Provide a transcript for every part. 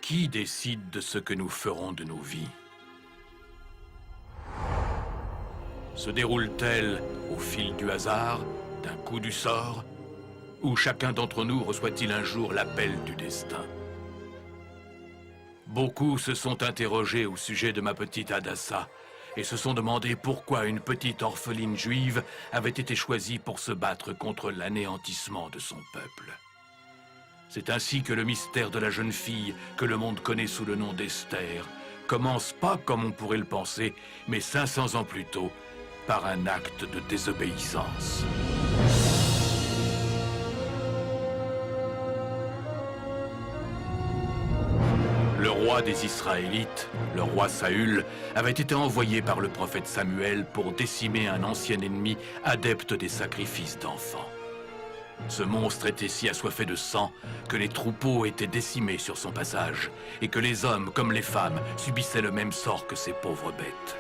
Qui décide de ce que nous ferons de nos vies? Se déroule-t-elle au fil du hasard, d'un coup du sort? Ou chacun d'entre nous reçoit-il un jour l'appel du destin? Beaucoup se sont interrogés au sujet de ma petite Hadassa et se sont demandé pourquoi une petite orpheline juive avait été choisie pour se battre contre l'anéantissement de son peuple. C'est ainsi que le mystère de la jeune fille, que le monde connaît sous le nom d'Esther, commence pas comme on pourrait le penser, mais 500 ans plus tôt, par un acte de désobéissance. Le roi des Israélites, le roi Saül, avait été envoyé par le prophète Samuel pour décimer un ancien ennemi adepte des sacrifices d'enfants. Ce monstre était si assoiffé de sang que les troupeaux étaient décimés sur son passage et que les hommes comme les femmes subissaient le même sort que ces pauvres bêtes.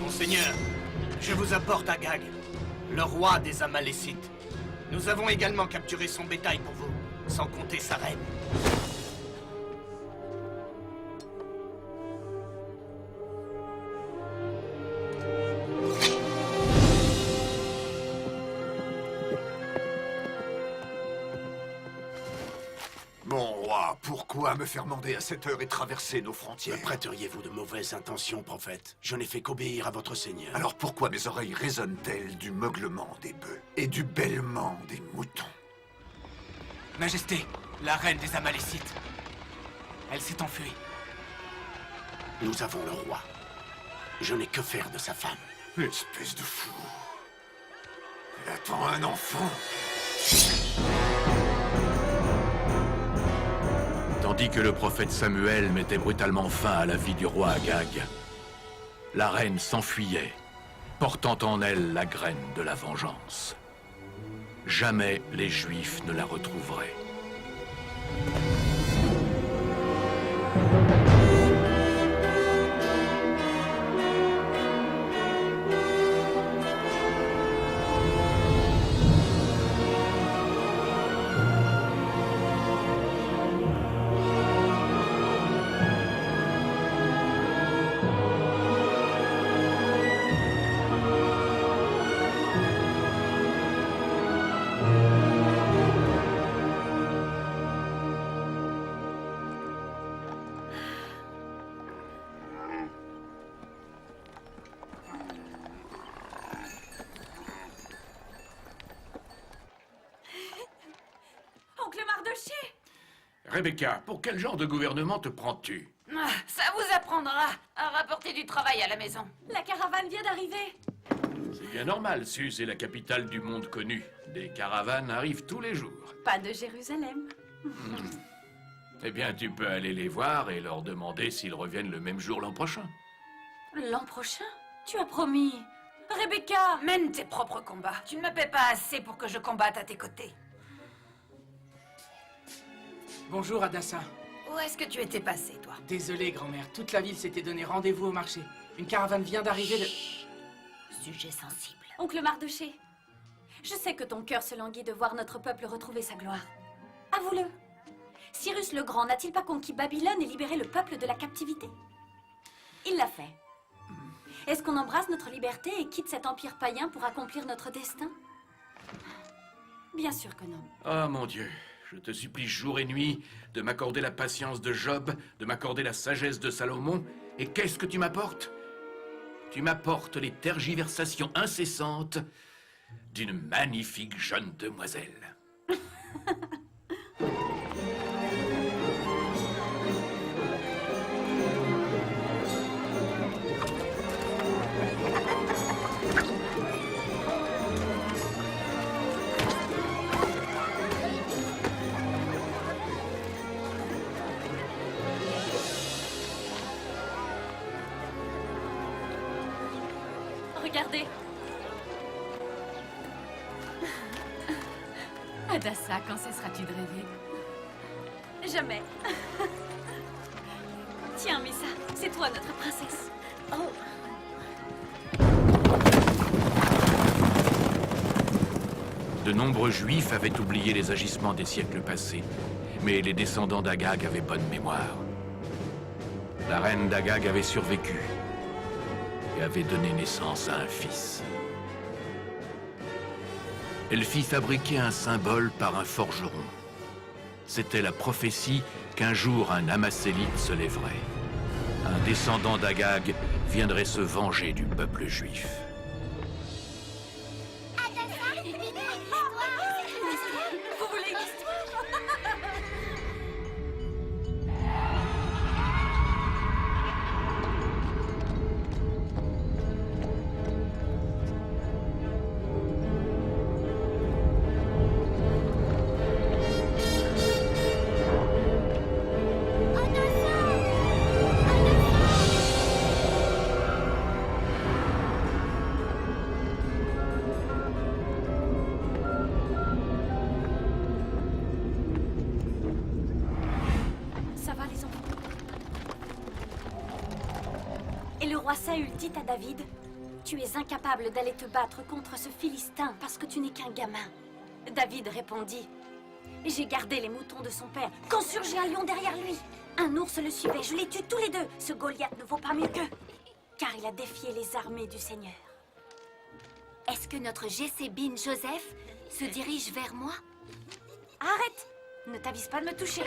Monseigneur, je vous apporte Agag, le roi des Amalécites. Nous avons également capturé son bétail pour vous, sans compter sa reine. Mon roi, pourquoi me faire mander à cette heure et traverser nos frontières? Me prêteriez-vous de mauvaises intentions, prophète? Je n'ai fait qu'obéir à votre seigneur. Alors pourquoi mes oreilles résonnent-elles du meuglement des bœufs et du bêlement des moutons? Majesté, la reine des Amalécites. Elle s'est enfuie. Nous avons le roi. Je n'ai que faire de sa femme. Espèce de fou. Elle attend un enfant. Tandis que le prophète Samuel mettait brutalement fin à la vie du roi Agag, la reine s'enfuyait, portant en elle la graine de la vengeance. Jamais les Juifs ne la retrouveraient. Oncle Mardoché! Rebecca, pour quel genre de gouvernement te prends-tu? Ah, ça vous apprendra à rapporter du travail à la maison. La caravane vient d'arriver. C'est bien normal, Sus est la capitale du monde connu. Des caravanes arrivent tous les jours. Pas de Jérusalem. Eh bien, tu peux aller les voir et leur demander s'ils reviennent le même jour l'an prochain. L'an prochain? Tu as promis. Rebecca! Mène tes propres combats. Tu ne me paies pas assez pour que je combatte à tes côtés. Bonjour, Hadassa. Où est-ce que tu étais passé, toi? Désolé, grand-mère. Toute la ville s'était donné rendez-vous au marché. Une caravane vient d'arriver de... Sujet sensible. Oncle Mardoché, je sais que ton cœur se languit de voir notre peuple retrouver sa gloire. Avoue-le. Cyrus le Grand n'a-t-il pas conquis Babylone et libéré le peuple de la captivité? Il l'a fait. Est-ce qu'on embrasse notre liberté et quitte cet empire païen pour accomplir notre destin? Bien sûr que non. Oh mon Dieu, je te supplie jour et nuit de m'accorder la patience de Job, de m'accorder la sagesse de Salomon. Et qu'est-ce que tu m'apportes? Tu m'apportes les tergiversations incessantes d'une magnifique jeune demoiselle. Regardez. Hadassa, quand cesseras-tu de rêver? Jamais. Tiens, Messa, c'est toi notre princesse. Oh. De nombreux Juifs avaient oublié les agissements des siècles passés, mais les descendants d'Agag avaient bonne mémoire. La reine d'Agag avait survécu et avait donné naissance à un fils. Elle fit fabriquer un symbole par un forgeron. C'était la prophétie qu'un jour un Amasélite se lèverait. Un descendant d'Agag viendrait se venger du peuple juif. Vous voulez une histoire? Ça va, les enfants? Et le roi Saül dit à David, « Tu es incapable d'aller te battre contre ce Philistin parce que tu n'es qu'un gamin. » David répondit, « J'ai gardé les moutons de son père quand surgit un lion derrière lui. Un ours le suivait, je les tue tous les deux. Ce Goliath ne vaut pas mieux qu'eux, car il a défié les armées du Seigneur. » Est-ce que notre Jessébine Joseph se dirige vers moi? Arrête! Ne t'avise pas de me toucher.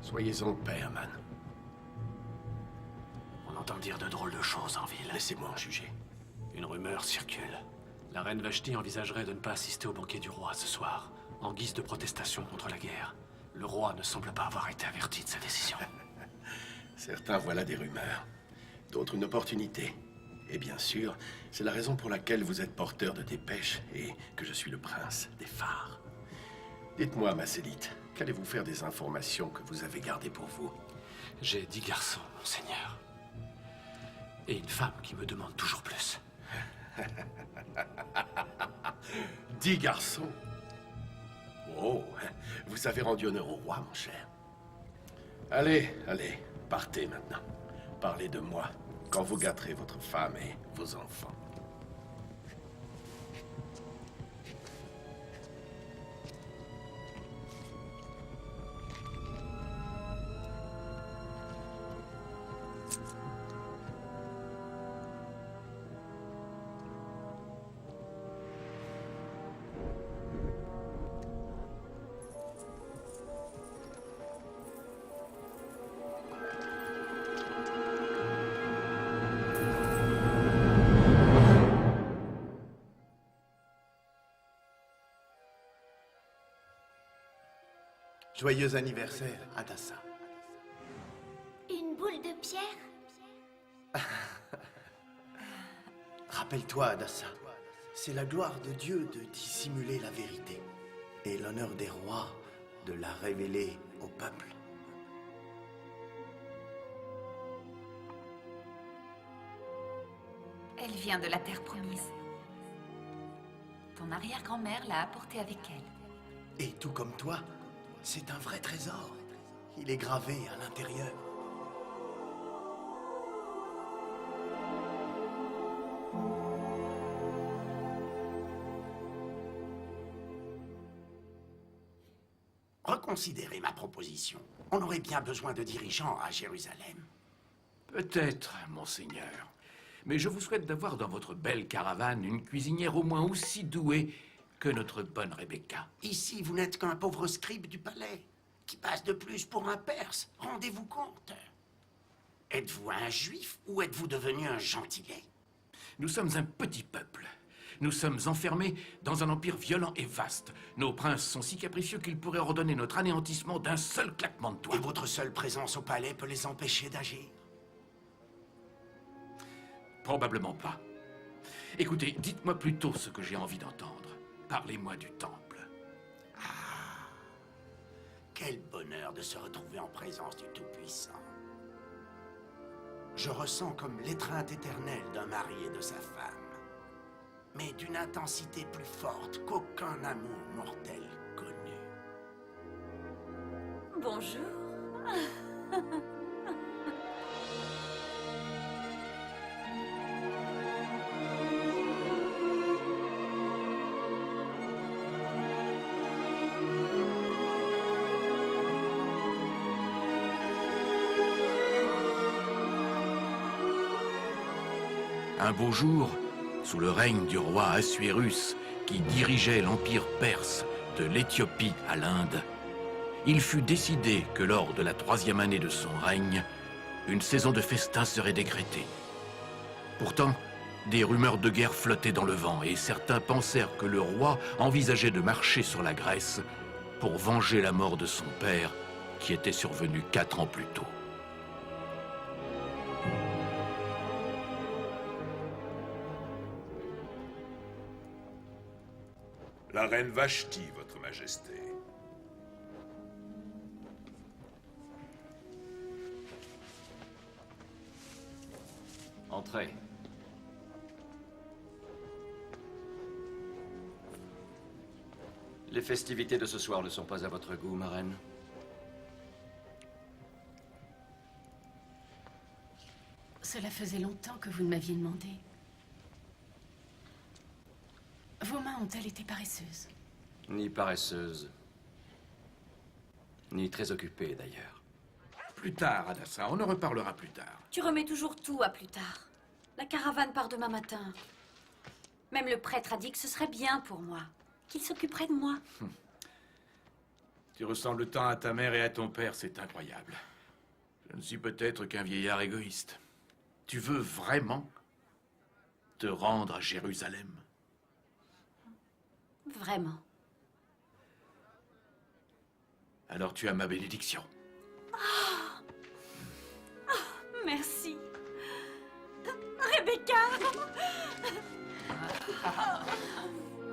Soyez-en paix, Aman. On entend dire de drôles de choses en ville. Laissez-moi en juger. Une rumeur circule. La reine Vashti envisagerait de ne pas assister au banquet du roi ce soir, en guise de protestation contre la guerre. Le roi ne semble pas avoir été averti de sa décision. Certains voient là des rumeurs, d'autres une opportunité. Et bien sûr, c'est la raison pour laquelle vous êtes porteur de dépêches et que je suis le prince des phares. Dites-moi, Masélite, qu'allez-vous faire des informations que vous avez gardées pour vous? J'ai 10 garçons, monseigneur. Et une femme qui me demande toujours plus. 10 garçons? Oh, vous avez rendu honneur au roi, mon cher. Allez, allez, partez maintenant. Parlez de moi quand vous gâterez votre femme et vos enfants. Joyeux anniversaire, Hadassa. Une boule de pierre? Rappelle-toi, Hadassa, c'est la gloire de Dieu de dissimuler la vérité et l'honneur des rois de la révéler au peuple. Elle vient de la terre promise. Ton arrière-grand-mère l'a apportée avec elle. Et tout comme toi, c'est un vrai trésor. Il est gravé à l'intérieur. Reconsidérez ma proposition. On aurait bien besoin de dirigeants à Jérusalem. Peut-être, monseigneur. Mais je vous souhaite d'avoir dans votre belle caravane une cuisinière au moins aussi douée que notre bonne Rebecca. Ici, vous n'êtes qu'un pauvre scribe du palais, qui passe de plus pour un Perse. Rendez-vous compte. Êtes-vous un juif ou êtes-vous devenu un gentilé? Nous sommes un petit peuple. Nous sommes enfermés dans un empire violent et vaste. Nos princes sont si capricieux qu'ils pourraient ordonner notre anéantissement d'un seul claquement de doigts. Et votre seule présence au palais peut les empêcher d'agir? Probablement pas. Écoutez, dites-moi plutôt ce que j'ai envie d'entendre. Parlez-moi du temple. Quel bonheur de se retrouver en présence du Tout-Puissant. Je ressens comme l'étreinte éternelle d'un mari et de sa femme, mais d'une intensité plus forte qu'aucun amour mortel connu. Bonjour. Un beau jour, sous le règne du roi Assuérus, qui dirigeait l'empire perse de l'Éthiopie à l'Inde, il fut décidé que lors de la 3e année de son règne, une saison de festin serait décrétée. Pourtant, des rumeurs de guerre flottaient dans le vent et certains pensèrent que le roi envisageait de marcher sur la Grèce pour venger la mort de son père, qui était survenue 4 ans plus tôt. La reine Vashti, votre majesté. Entrez. Les festivités de ce soir ne sont pas à votre goût, ma reine. Cela faisait longtemps que vous ne m'aviez demandé. Vos mains ont-elles été paresseuses? Ni paresseuse, ni très occupée d'ailleurs. Plus tard, Hadassa, on en reparlera plus tard. Tu remets toujours tout à plus tard. La caravane part demain matin. Même le prêtre a dit que ce serait bien pour moi, qu'il s'occuperait de moi. Tu ressembles tant à ta mère et à ton père, c'est incroyable. Je ne suis peut-être qu'un vieillard égoïste. Tu veux vraiment te rendre à Jérusalem? Vraiment. Alors tu as ma bénédiction. Merci. Rebecca!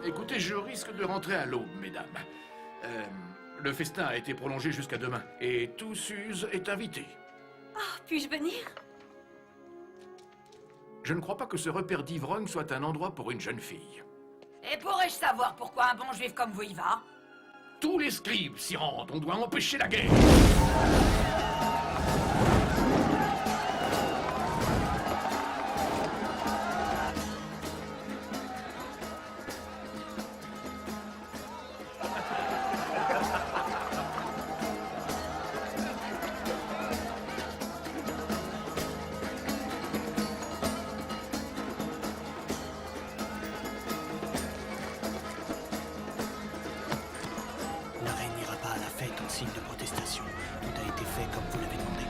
Écoutez, je risque de rentrer à l'aube, mesdames. Le festin a été prolongé jusqu'à demain, et tout Suse est invité. Puis-je venir? Je ne crois pas que ce repère d'ivrogne soit un endroit pour une jeune fille. Et pourrais-je savoir pourquoi un bon juif comme vous y va? Tous les scribes s'y rendent, on doit empêcher la guerre. La reine n'ira pas à la fête en signe de protestation. Tout a été fait comme vous l'avez demandé.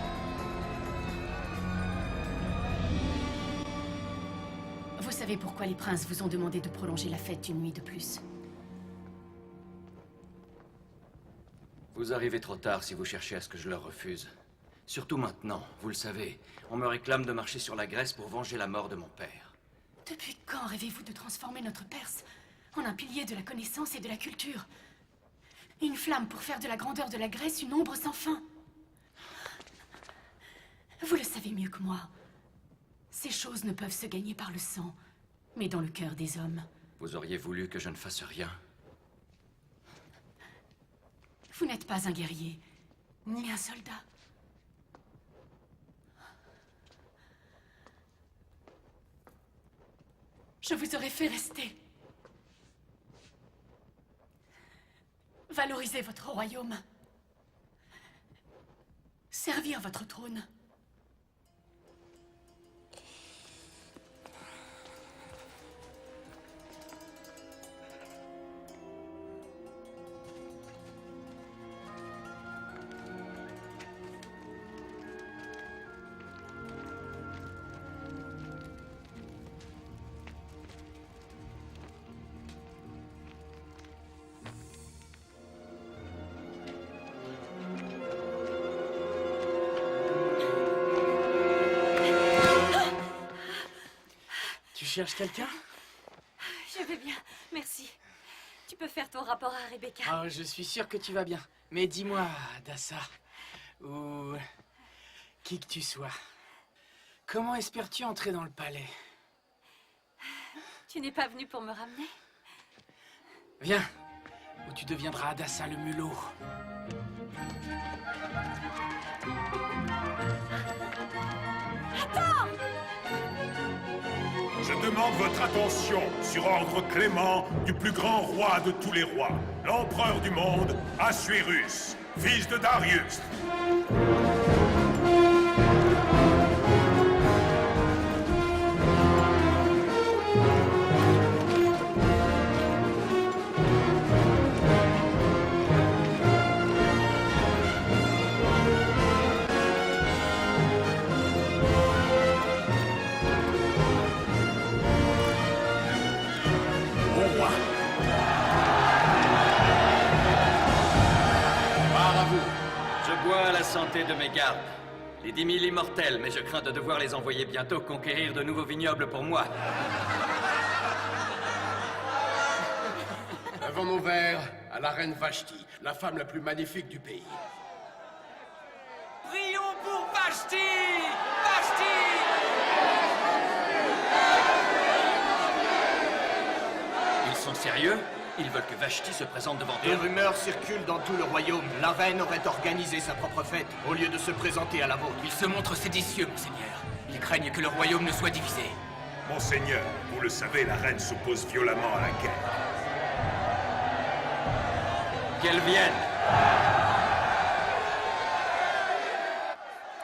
Vous savez pourquoi les princes vous ont demandé de prolonger la fête une nuit de plus? Vous arrivez trop tard si vous cherchez à ce que je leur refuse. Surtout maintenant, vous le savez, on me réclame de marcher sur la Grèce pour venger la mort de mon père. Depuis quand rêvez-vous de transformer notre Perse en un pilier de la connaissance et de la culture? Une flamme pour faire de la grandeur de la Grèce une ombre sans fin. Vous le savez mieux que moi. Ces choses ne peuvent se gagner par le sang, mais dans le cœur des hommes. Vous auriez voulu que je ne fasse rien. Vous n'êtes pas un guerrier, ni un soldat. Je vous aurais fait rester. Valorisez votre royaume. Servir votre trône. Tu cherches quelqu'un? Je vais bien, merci. Tu peux faire ton rapport à Rebecca. Oh, je suis sûr que tu vas bien. Mais dis-moi, Dassa, ou qui que tu sois, comment espères-tu entrer dans le palais? Tu n'es pas venu pour me ramener? Viens, ou tu deviendras Adassa le mulot. Attends! Je demande votre attention sur ordre clément du plus grand roi de tous les rois, l'empereur du monde, Assuérus, fils de Darius. Santé de mes gardes. Les 10 000 immortels, mais je crains de devoir les envoyer bientôt conquérir de nouveaux vignobles pour moi. Levons nos verres à la reine Vashti, la femme la plus magnifique du pays. Prions pour Vashti! Vashti! Ils sont sérieux? Ils veulent que Vashti se présente devant eux. Des rumeurs circulent dans tout le royaume. La reine aurait organisé sa propre fête, au lieu de se présenter à la vôtre. Ils se montrent séditieux, monseigneur. Ils craignent que le royaume ne soit divisé. Monseigneur, vous le savez, la reine s'oppose violemment à la guerre. Qu'elle vienne!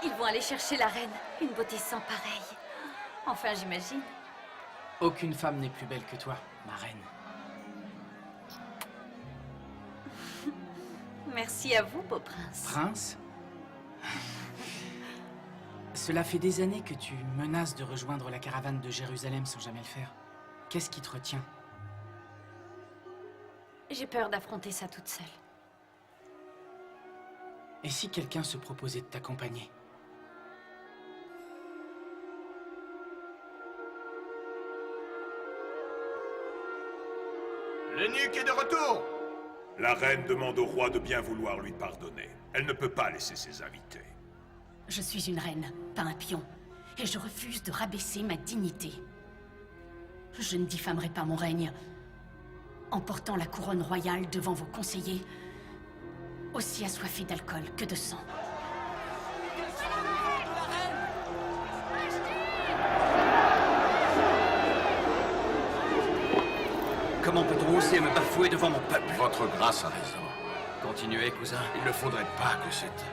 Ils vont aller chercher la reine. Une beauté sans pareille. Enfin, j'imagine. Aucune femme n'est plus belle que toi, ma reine. Merci à vous, beau prince. Prince? Cela fait des années que tu menaces de rejoindre la caravane de Jérusalem sans jamais le faire. Qu'est-ce qui te retient? J'ai peur d'affronter ça toute seule. Et si quelqu'un se proposait de t'accompagner? L'eunuque est de retour! La reine demande au roi de bien vouloir lui pardonner. Elle ne peut pas laisser ses invités. Je suis une reine, pas un pion. Et je refuse de rabaisser ma dignité. Je ne diffamerai pas mon règne en portant la couronne royale devant vos conseillers, aussi assoiffés d'alcool que de sang. Comment peut-on oser me bafouer devant mon peuple? Votre grâce a raison. Continuez, cousin. Il ne faudrait pas que cette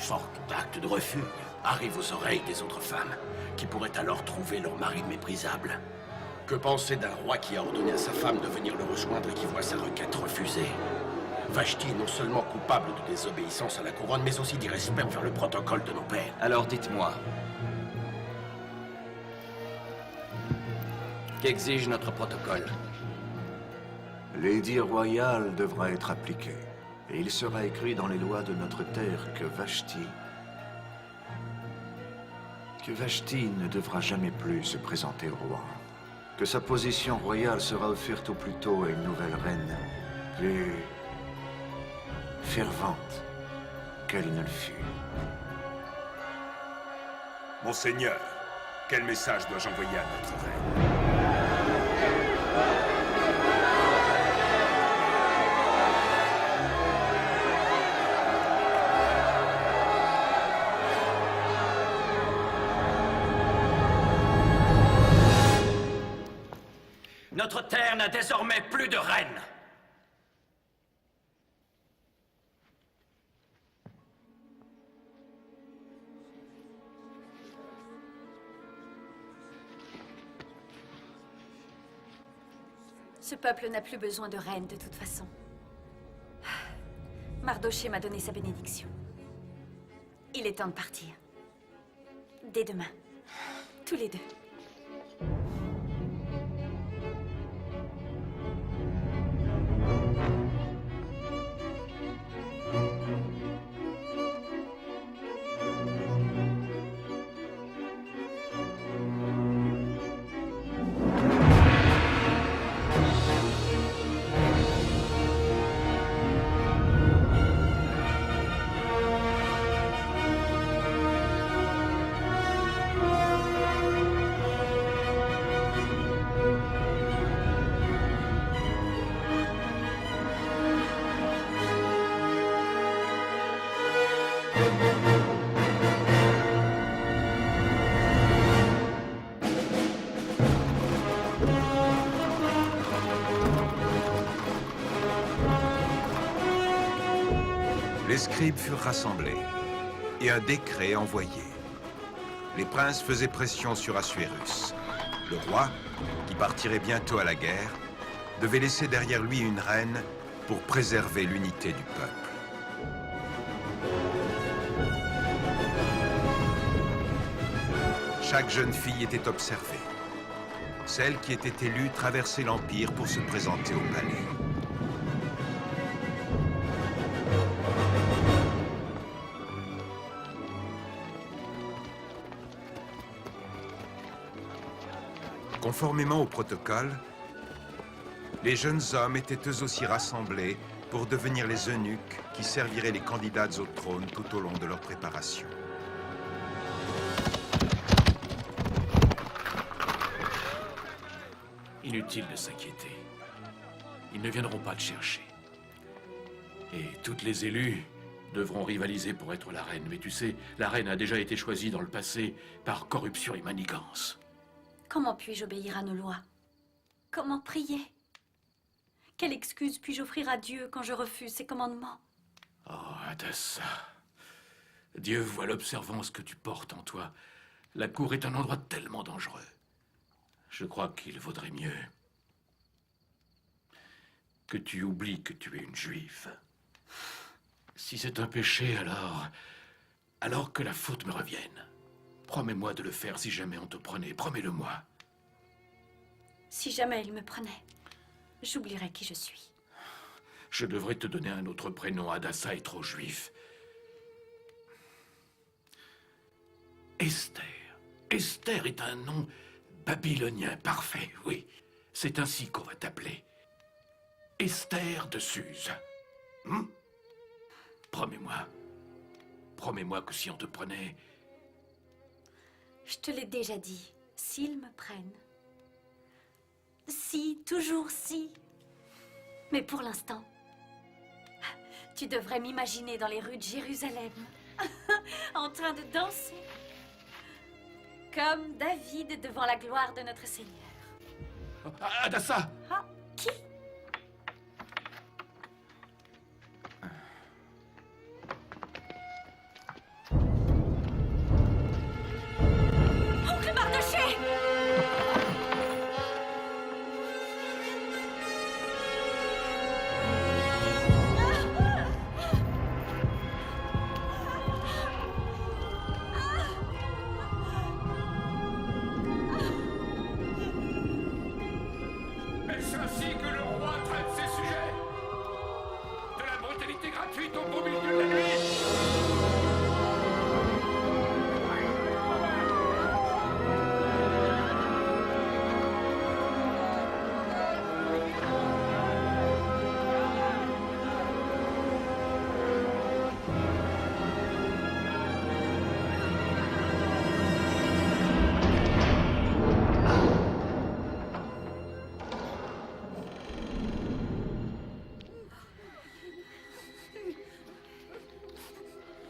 sorte d'acte de refus arrive aux oreilles des autres femmes, qui pourraient alors trouver leur mari méprisable. Que penser d'un roi qui a ordonné à sa femme de venir le rejoindre et qui voit sa requête refusée? Vashti est non seulement coupable de désobéissance à la couronne, mais aussi d'irrespect envers le protocole de nos pères. Alors dites-moi, qu'exige notre protocole? L'édit royal devra être appliqué. Et il sera écrit dans les lois de notre terre que Vashti ne devra jamais plus se présenter au roi. Que sa position royale sera offerte au plus tôt à une nouvelle reine, plus fervente qu'elle ne le fut. Monseigneur, quel message dois-je envoyer à notre reine? Notre terre n'a désormais plus de reine. Ce peuple n'a plus besoin de reine de toute façon. Mardochée m'a donné sa bénédiction. Il est temps de partir. Dès demain. Tous les deux. Les scribes furent rassemblés et un décret envoyé. Les princes faisaient pression sur Assuérus. Le roi, qui partirait bientôt à la guerre, devait laisser derrière lui une reine pour préserver l'unité du peuple. Chaque jeune fille était observée. Celle qui était élue traversait l'Empire pour se présenter au palais. Conformément au protocole, les jeunes hommes étaient eux aussi rassemblés pour devenir les eunuques qui serviraient les candidates au trône tout au long de leur préparation. Inutile de s'inquiéter. Ils ne viendront pas te chercher. Et toutes les élues devront rivaliser pour être la reine. Mais tu sais, la reine a déjà été choisie dans le passé par corruption et manigance. Comment puis-je obéir à nos lois? Comment prier? Quelle excuse puis-je offrir à Dieu quand je refuse ses commandements? Oh, Hadassah. Dieu voit l'observance que tu portes en toi. La cour est un endroit tellement dangereux. Je crois qu'il vaudrait mieux que tu oublies que tu es une juive. Si c'est un péché, alors que la faute me revienne. Promets-moi de le faire si jamais on te prenait. Promets-le-moi. Si jamais il me prenait, j'oublierais qui je suis. Je devrais te donner un autre prénom. Hadassah est trop juif. Esther. Esther est un nom babylonien parfait, oui. C'est ainsi qu'on va t'appeler. Esther de Suse. Promets-moi. Promets-moi que si on te prenait... Je te l'ai déjà dit. S'ils me prennent. Si, toujours si. Mais pour l'instant, tu devrais m'imaginer dans les rues de Jérusalem, en train de danser, comme David devant la gloire de notre Seigneur. Hadassah! Ah, qui? Oncle Mardochée! Est-ce ainsi que le roi traite ses sujets? De la brutalité gratuite au beau milieu de la nuit?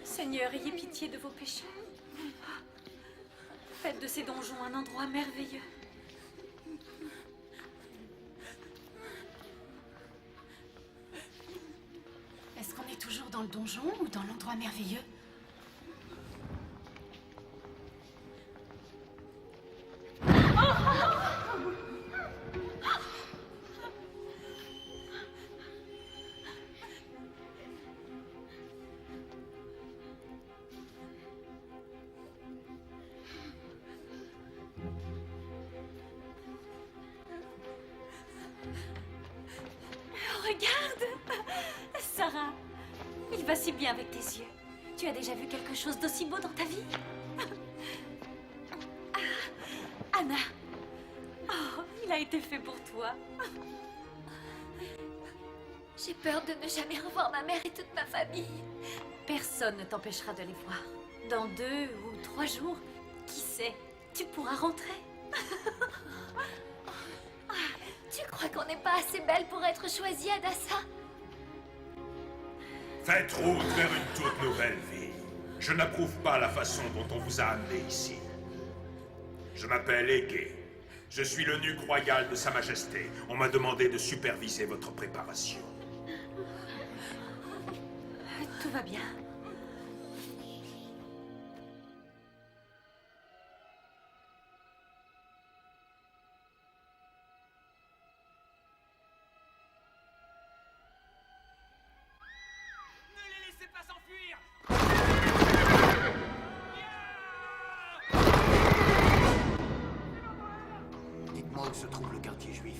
Seigneur, ayez pitié de vos péchés. Faites de ces donjons un endroit merveilleux. Est-ce qu'on est toujours dans le donjon ou dans l'endroit merveilleux? Regarde! Sarah, il va si bien avec tes yeux. Tu as déjà vu quelque chose d'aussi beau dans ta vie? Ah, Anna! Oh, il a été fait pour toi. J'ai peur de ne jamais revoir ma mère et toute ma famille. Personne ne t'empêchera de les voir. Dans 2 ou 3 jours, qui sait, tu pourras rentrer. Tu crois qu'on n'est pas assez belle pour être choisie, Hadassah? Faites route vers une toute nouvelle vie. Je n'approuve pas la façon dont on vous a amené ici. Je m'appelle Égée. Je suis l'eunuque royal de Sa Majesté. On m'a demandé de superviser votre préparation. Tout va bien. Ne les laissez pas s'enfuir! Dites-moi où se trouve le quartier juif.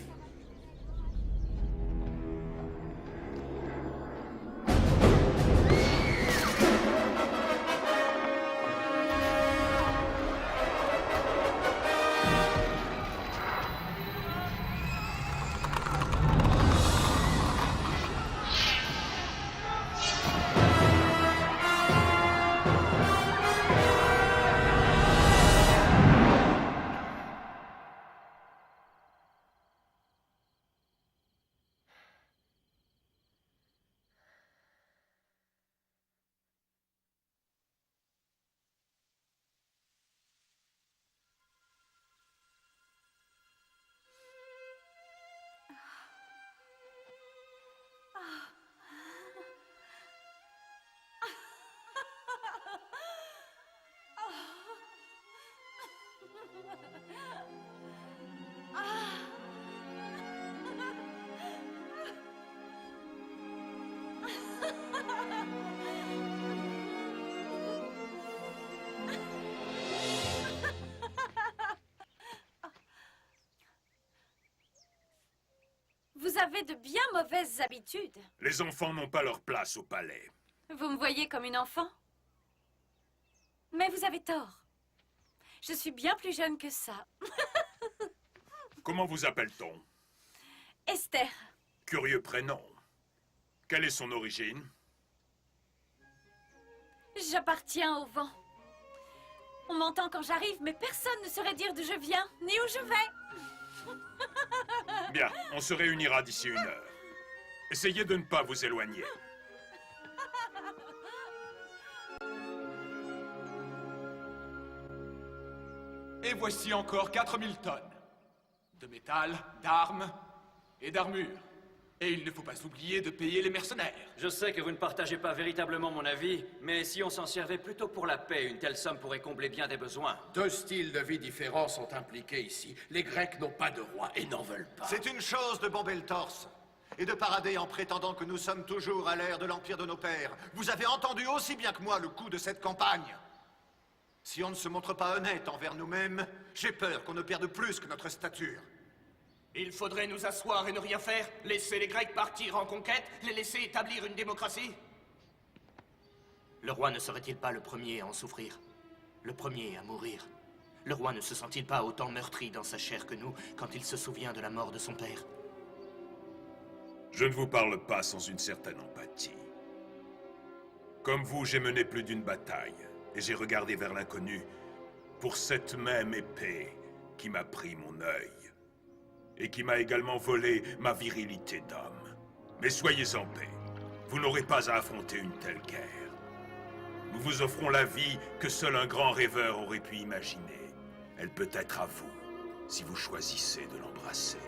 Vous avez de bien mauvaises habitudes. Les enfants n'ont pas leur place au palais. Vous me voyez comme une enfant? Mais vous avez tort. Je suis bien plus jeune que ça. Comment vous appelle-t-on? Esther. Curieux prénom. Quelle est son origine? J'appartiens au vent. On m'entend quand j'arrive, mais personne ne saurait dire d'où je viens, ni où je vais. Bien, on se réunira d'ici 1 heure. Essayez de ne pas vous éloigner. Et voici encore 4000 tonnes de métal, d'armes et d'armure. Et il ne faut pas oublier de payer les mercenaires. Je sais que vous ne partagez pas véritablement mon avis, mais si on s'en servait plutôt pour la paix, une telle somme pourrait combler bien des besoins. 2 styles de vie différents sont impliqués ici. Les Grecs n'ont pas de roi et n'en veulent pas. C'est une chose de bomber le torse et de parader en prétendant que nous sommes toujours à l'ère de l'empire de nos pères. Vous avez entendu aussi bien que moi le coût de cette campagne. Si on ne se montre pas honnête envers nous-mêmes, j'ai peur qu'on ne perde plus que notre stature. Il faudrait nous asseoir et ne rien faire, laisser les Grecs partir en conquête, les laisser établir une démocratie? Le roi ne serait-il pas le premier à en souffrir? Le premier à mourir? Le roi ne se sent-il pas autant meurtri dans sa chair que nous quand il se souvient de la mort de son père? Je ne vous parle pas sans une certaine empathie. Comme vous, j'ai mené plus d'une bataille, et j'ai regardé vers l'inconnu pour cette même épée qui m'a pris mon œil, et qui m'a également volé ma virilité d'homme. Mais soyez en paix, vous n'aurez pas à affronter une telle guerre. Nous vous offrons la vie que seul un grand rêveur aurait pu imaginer. Elle peut être à vous, si vous choisissez de l'embrasser.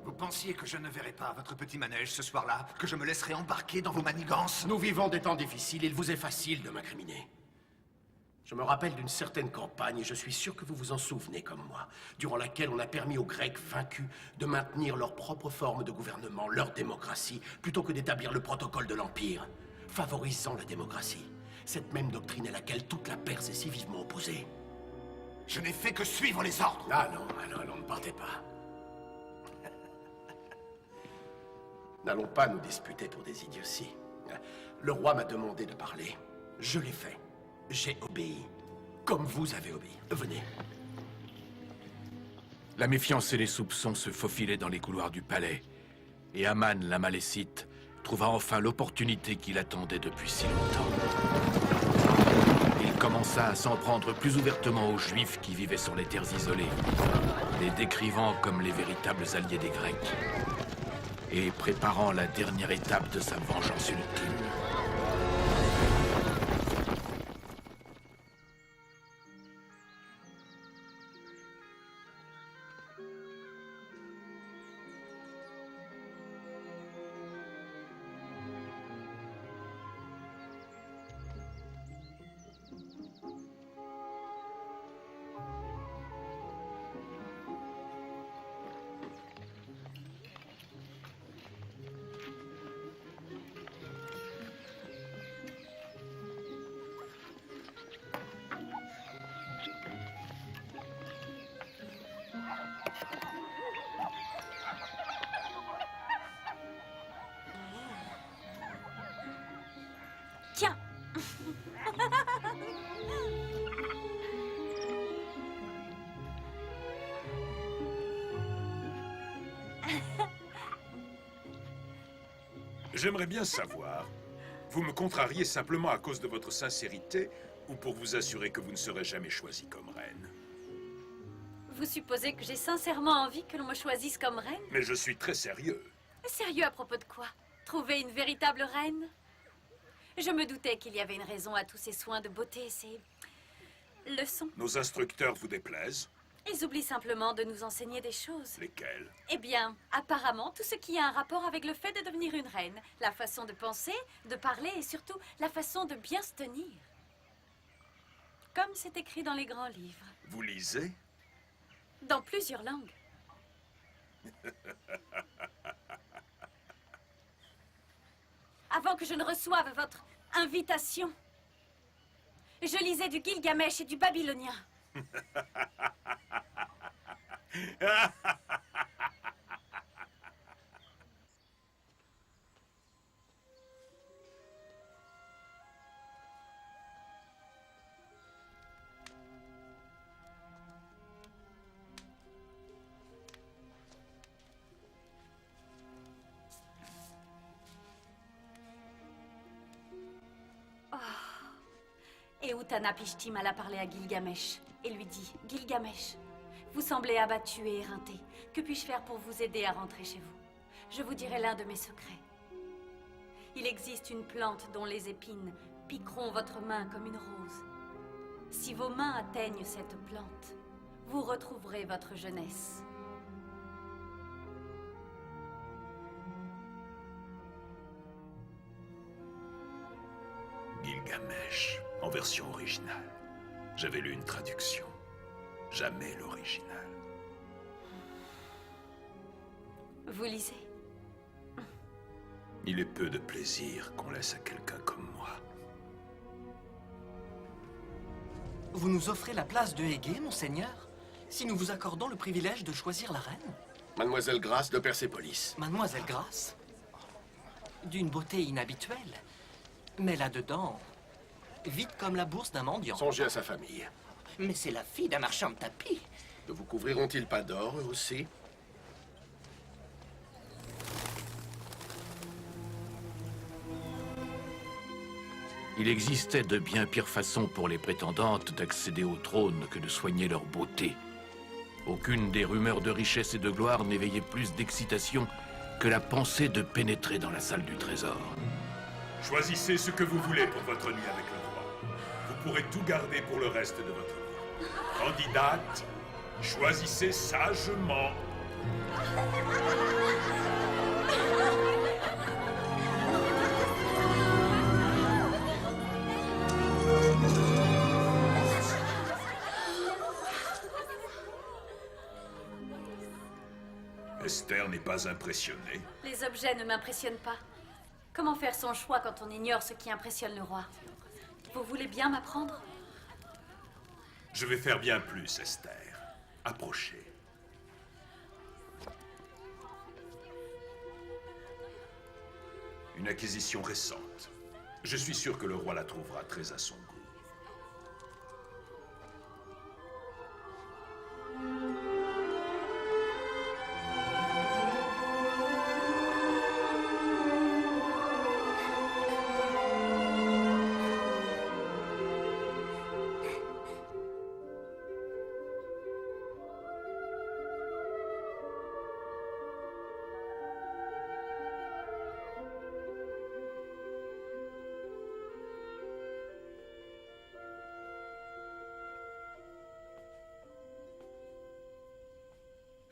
Vous pensiez que je ne verrais pas votre petit manège ce soir-là? Que je me laisserais embarquer dans vos manigances? Nous vivons des temps difficiles, il vous est facile de m'incriminer. Je me rappelle d'une certaine campagne, et je suis sûr que vous vous en souvenez comme moi, durant laquelle on a permis aux Grecs vaincus de maintenir leur propre forme de gouvernement, leur démocratie, plutôt que d'établir le protocole de l'Empire, favorisant la démocratie. Cette même doctrine à laquelle toute la Perse est si vivement opposée. Je n'ai fait que suivre les ordres. Allons, ne partez pas. N'allons pas nous disputer pour des idioties. Le roi m'a demandé de parler. Je l'ai fait. J'ai obéi. Comme vous avez obéi. Venez. La méfiance et les soupçons se faufilaient dans les couloirs du palais. Et Aman, la Malécite, trouva enfin l'opportunité qu'il attendait depuis si longtemps. Il commença à s'en prendre plus ouvertement aux Juifs qui vivaient sur les terres isolées, les décrivant comme les véritables alliés des Grecs, et préparant la dernière étape de sa vengeance ultime. J'aimerais bien savoir, vous me contrariez simplement à cause de votre sincérité ou pour vous assurer que vous ne serez jamais choisi comme reine? Vous supposez que j'ai sincèrement envie que l'on me choisisse comme reine? Mais je suis très sérieux. Sérieux à propos de quoi? Trouver une véritable reine? Je me doutais qu'il y avait une raison à tous ces soins de beauté, ces leçons. Nos instructeurs vous déplaisent? Ils oublient simplement de nous enseigner des choses. Lesquelles? Eh bien, apparemment, tout ce qui a un rapport avec le fait de devenir une reine. La façon de penser, de parler et surtout la façon de bien se tenir. Comme c'est écrit dans les grands livres. Vous lisez? Dans plusieurs langues. Avant que je ne reçoive votre invitation, je lisais du Gilgamesh et du babylonien. Et Utnapishtim alla parler à Gilgamesh et lui dit « Gilgamesh, vous semblez abattu et éreinté. Que puis-je faire pour vous aider à rentrer chez vous? Je vous dirai l'un de mes secrets. Il existe une plante dont les épines piqueront votre main comme une rose. Si vos mains atteignent cette plante, vous retrouverez votre jeunesse. » Gilgamesh, en version originale. J'avais lu une traduction. Jamais l'original. Vous lisez? Il est peu de plaisir qu'on laisse à quelqu'un comme moi. Vous nous offrez la place de Égée, monseigneur, si nous vous accordons le privilège de choisir la reine? Mademoiselle Grace de Persépolis. Mademoiselle Grace? D'une beauté inhabituelle. Mais là-dedans, vite comme la bourse d'un mendiant. Songez à sa famille. Mais c'est la fille d'un marchand de tapis. Ne vous couvriront-ils pas d'or, eux aussi? Il existait de bien pires façons pour les prétendantes d'accéder au trône que de soigner leur beauté. Aucune des rumeurs de richesse et de gloire n'éveillait plus d'excitation que la pensée de pénétrer dans la salle du trésor. Choisissez ce que vous voulez pour votre nuit avec le roi. Vous pourrez tout garder pour le reste de votre vie. Candidate, choisissez sagement. Esther n'est pas impressionnée. Les objets ne m'impressionnent pas. Comment faire son choix quand on ignore ce qui impressionne le roi? Vous voulez bien m'apprendre? Je vais faire bien plus, Esther. Approchez. Une acquisition récente. Je suis sûr que le roi la trouvera très à son goût.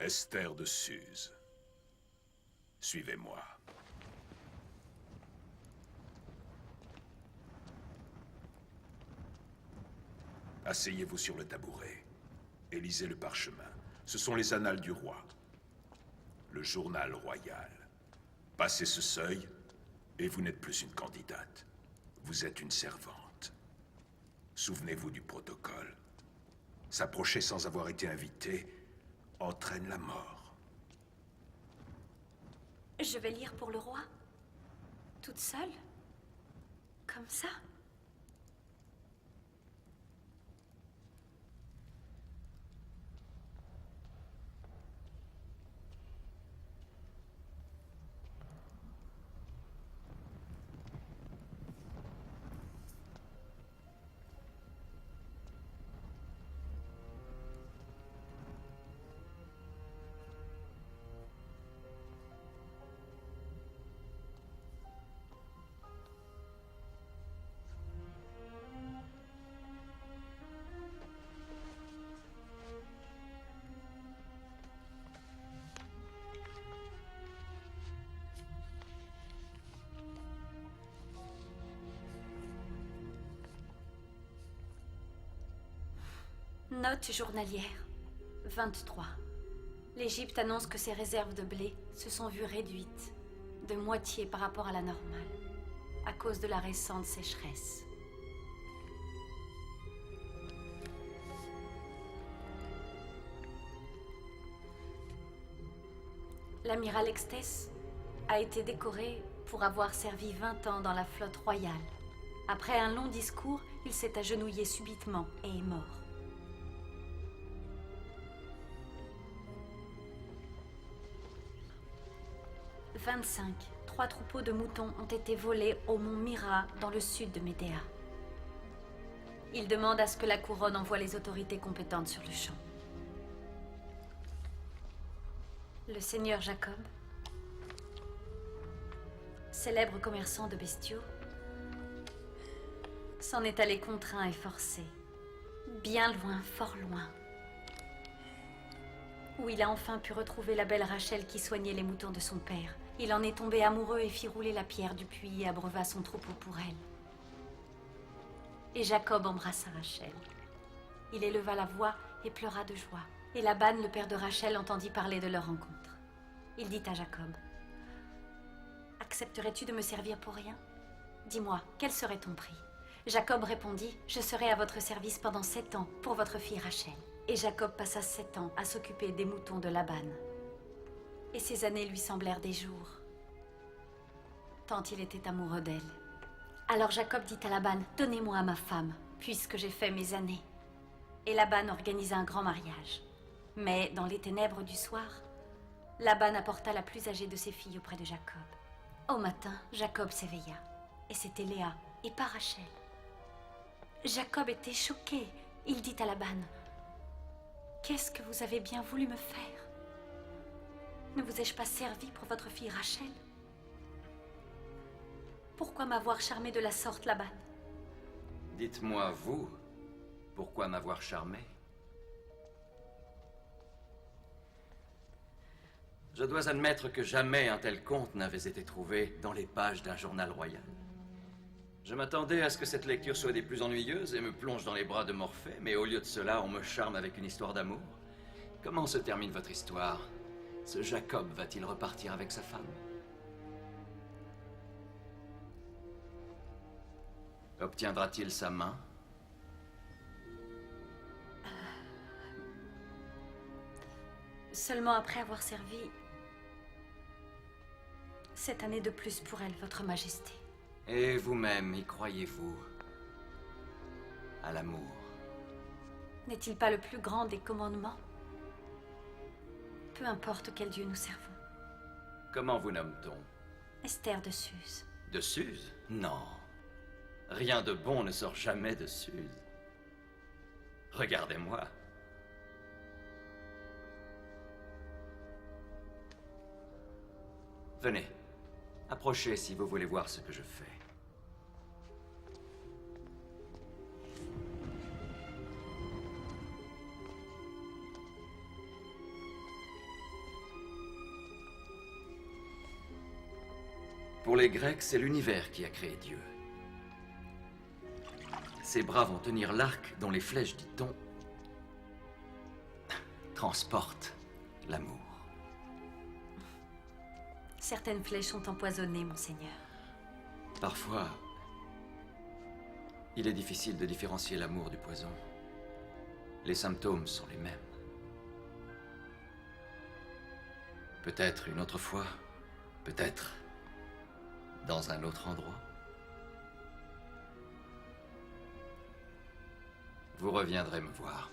Esther de Suse. Suivez-moi. Asseyez-vous sur le tabouret et lisez le parchemin. Ce sont les annales du roi. Le journal royal. Passez ce seuil et vous n'êtes plus une candidate. Vous êtes une servante. Souvenez-vous du protocole. S'approcher sans avoir été invité entraîne la mort. Je vais lire pour le roi? Toute seule? Comme ça? Note journalière. 23. L'Égypte annonce que ses réserves de blé se sont vues réduites de moitié par rapport à la normale, à cause de la récente sécheresse. L'amiral Extès a été décoré pour avoir servi 20 ans dans la flotte royale. Après un long discours, il s'est agenouillé subitement et est mort. « 25. 3 troupeaux de moutons ont été volés au mont Mira, dans le sud de Médéa. Il demande à ce que la couronne envoie les autorités compétentes sur le champ. Le seigneur Jacob, célèbre commerçant de bestiaux, s'en est allé contraint et forcé, bien loin, fort loin, où il a enfin pu retrouver la belle Rachel qui soignait les moutons de son père. Il en est tombé amoureux et fit rouler la pierre du puits et abreuva son troupeau pour elle. Et Jacob embrassa Rachel. Il éleva la voix et pleura de joie. Et Laban, le père de Rachel, entendit parler de leur rencontre. Il dit à Jacob, « Accepterais-tu de me servir pour rien? Dis-moi, quel serait ton prix ?» Jacob répondit, « Je serai à votre service pendant 7 ans pour votre fille Rachel. » Et Jacob passa 7 ans à s'occuper des moutons de Laban. Et ces années lui semblèrent des jours, tant il était amoureux d'elle. Alors Jacob dit à Laban, « Donnez-moi ma femme, puisque j'ai fait mes années. » Et Laban organisa un grand mariage. Mais dans les ténèbres du soir, Laban apporta la plus âgée de ses filles auprès de Jacob. Au matin, Jacob s'éveilla, et c'était Léa, et pas Rachel. Jacob était choqué. Il dit à Laban, « Qu'est-ce que vous avez bien voulu me faire? Ne vous ai-je pas servi pour votre fille Rachel? Pourquoi m'avoir charmé de la sorte, Laban? » Dites-moi, vous, pourquoi m'avoir charmé? Je dois admettre que jamais un tel conte n'avait été trouvé dans les pages d'un journal royal. Je m'attendais à ce que cette lecture soit des plus ennuyeuses et me plonge dans les bras de Morphée, mais au lieu de cela, on me charme avec une histoire d'amour. Comment se termine votre histoire? Ce Jacob va-t-il repartir avec sa femme? Obtiendra-t-il sa main? Seulement après avoir servi 7 années de plus pour elle, votre majesté. Et vous-même, y croyez-vous? À l'amour? N'est-il pas le plus grand des commandements? Peu importe quel dieu nous servons. Comment vous nomme-t-on? Esther de Suse. De Suse? Non. Rien de bon ne sort jamais de Suse. Regardez-moi. Venez. Approchez si vous voulez voir ce que je fais. Pour les Grecs, c'est l'univers qui a créé Dieu. Ses bras vont tenir l'arc dont les flèches, dit-on, transportent l'amour. Certaines flèches sont empoisonnées, monseigneur. Parfois, il est difficile de différencier l'amour du poison. Les symptômes sont les mêmes. Peut-être une autre fois, peut-être dans un autre endroit. Vous reviendrez me voir.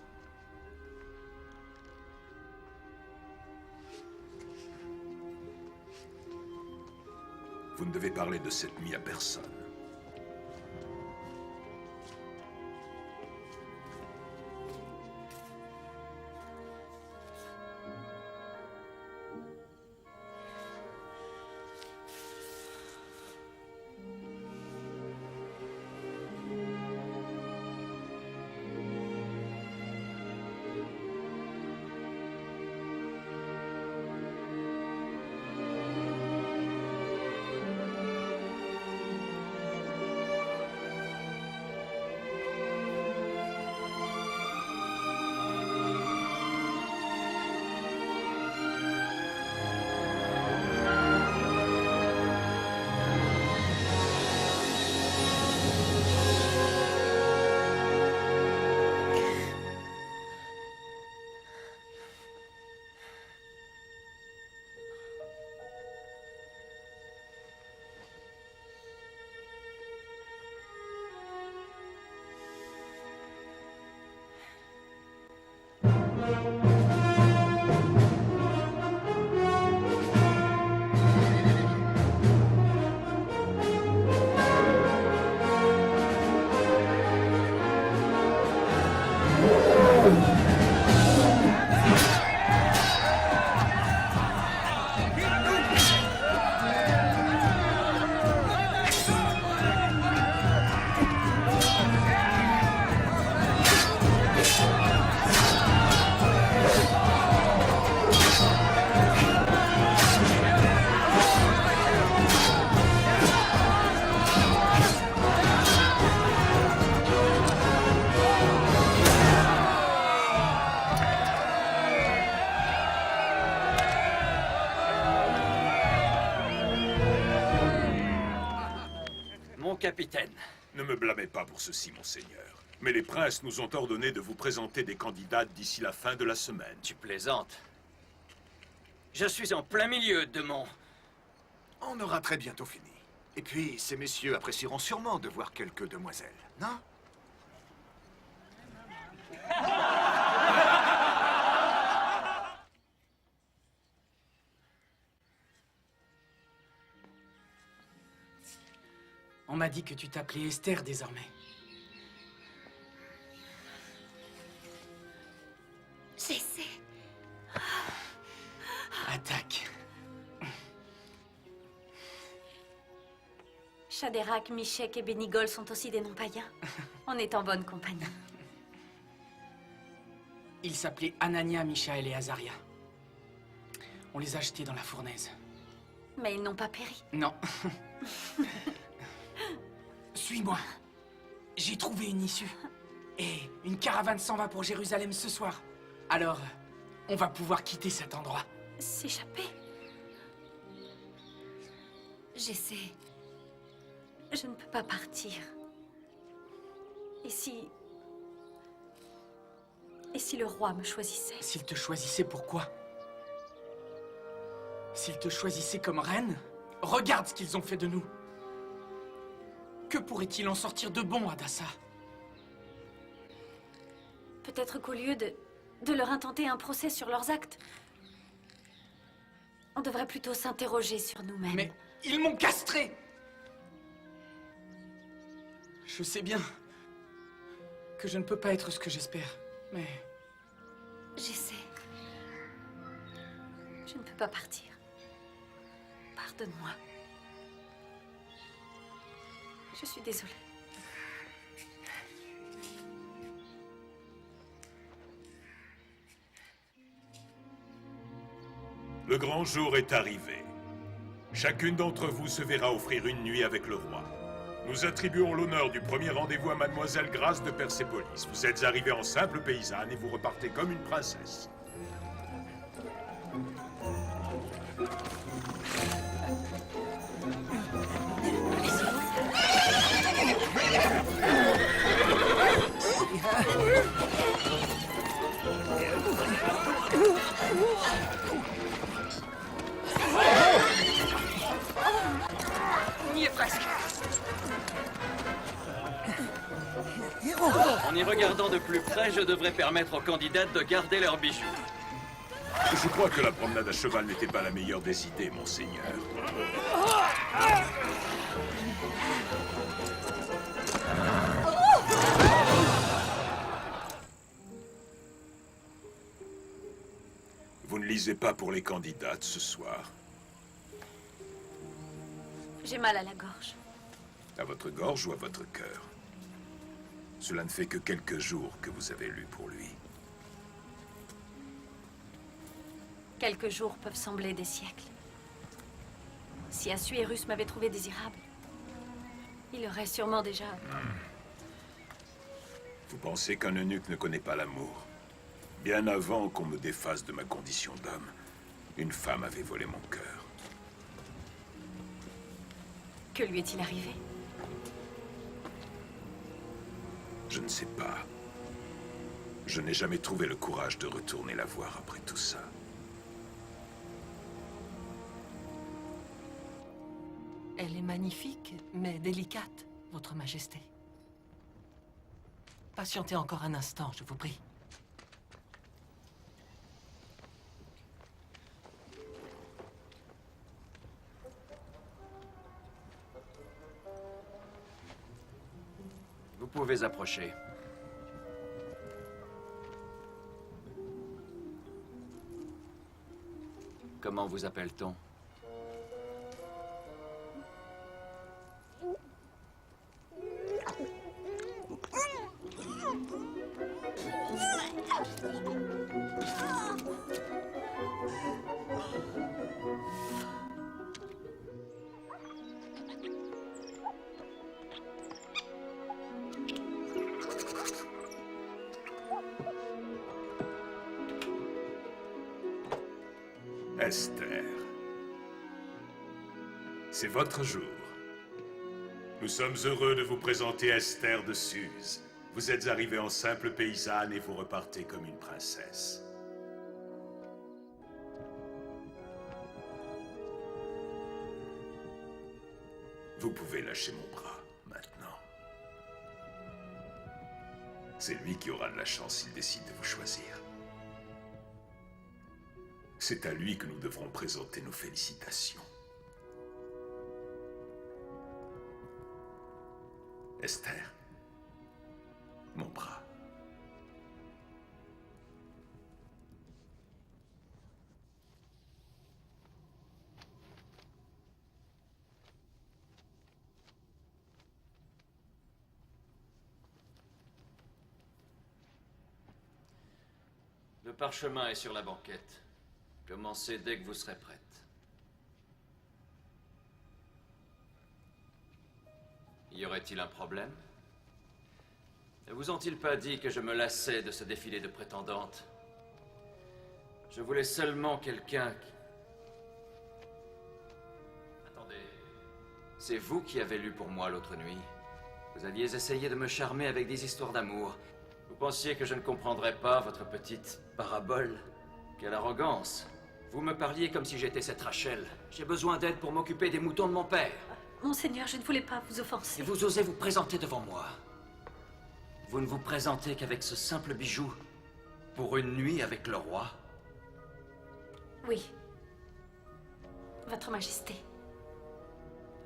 Vous ne devez parler de cette nuit à personne. Capitaine. Ne me blâmez pas pour ceci, monseigneur. Mais les princes nous ont ordonné de vous présenter des candidates d'ici la fin de la semaine. Tu plaisantes. Je suis en plein milieu de mon... On aura très bientôt fini. Et puis, ces messieurs apprécieront sûrement de voir quelques demoiselles, non? On m'a dit que tu t'appelais Esther désormais. J'essaie. Attaque. Shaderak, Mishek et Benigol sont aussi des noms païens. On est en bonne compagnie. Ils s'appelaient Anania, Mishaël et Azaria. On les a jetés dans la fournaise. Mais ils n'ont pas péri. Non. Suis-moi. J'ai trouvé une issue. Et une caravane s'en va pour Jérusalem ce soir. Alors, on va pouvoir quitter cet endroit. S'échapper? J'essaie. Je ne peux pas partir. Et si le roi me choisissait? S'il te choisissait, pourquoi? S'il te choisissait comme reine, regarde ce qu'ils ont fait de nous. Que pourrait-il en sortir de bon, Adassa? Peut-être qu'au lieu de leur intenter un procès sur leurs actes, on devrait plutôt s'interroger sur nous-mêmes. Mais ils m'ont castré! Je sais bien que je ne peux pas être ce que j'espère, mais... J'essaie. Je ne peux pas partir. Pardonne-moi. Je suis désolée. Le grand jour est arrivé. Chacune d'entre vous se verra offrir une nuit avec le roi. Nous attribuons l'honneur du premier rendez-vous à Mademoiselle Grâce de Persépolis. Vous êtes arrivée en simple paysanne et vous repartez comme une princesse. On y est presque. En y regardant de plus près, je devrais permettre aux candidates de garder leurs bijoux. Je crois que la promenade à cheval n'était pas la meilleure des idées, monseigneur. Vous ne lisez pas pour les candidates ce soir. J'ai mal à la gorge. À votre gorge ou à votre cœur? Cela ne fait que quelques jours que vous avez lu pour lui. Quelques jours peuvent sembler des siècles. Si Assuérus m'avait trouvé désirable, il aurait sûrement déjà... Vous pensez qu'un eunuque ne connaît pas l'amour? Bien avant qu'on me défasse de ma condition d'homme, une femme avait volé mon cœur. Que lui est-il arrivé? Je ne sais pas. Je n'ai jamais trouvé le courage de retourner la voir après tout ça. Elle est magnifique, mais délicate, Votre Majesté. Patientez encore un instant, je vous prie. Vous pouvez approcher. Comment vous appelle-t-on? Esther. C'est votre jour. Nous sommes heureux de vous présenter Esther de Suse. Vous êtes arrivée en simple paysanne et vous repartez comme une princesse. Vous pouvez lâcher mon bras, maintenant. C'est lui qui aura de la chance s'il décide de vous choisir. C'est à lui que nous devrons présenter nos félicitations. Esther, mon bras. Le parchemin est sur la banquette. Commencez dès que vous serez prête. Y aurait-il un problème? Ne vous ont-ils pas dit que je me lassais de ce défilé de prétendantes? Je voulais seulement quelqu'un qui... Attendez. C'est vous qui avez lu pour moi l'autre nuit. Vous alliez essayer de me charmer avec des histoires d'amour. Vous pensiez que je ne comprendrais pas votre petite parabole? Quelle arrogance! Vous me parliez comme si j'étais cette Rachel. J'ai besoin d'aide pour m'occuper des moutons de mon père. Monseigneur, je ne voulais pas vous offenser. Et vous osez vous présenter devant moi. Vous ne vous présentez qu'avec ce simple bijou pour une nuit avec le roi? Oui. Votre Majesté.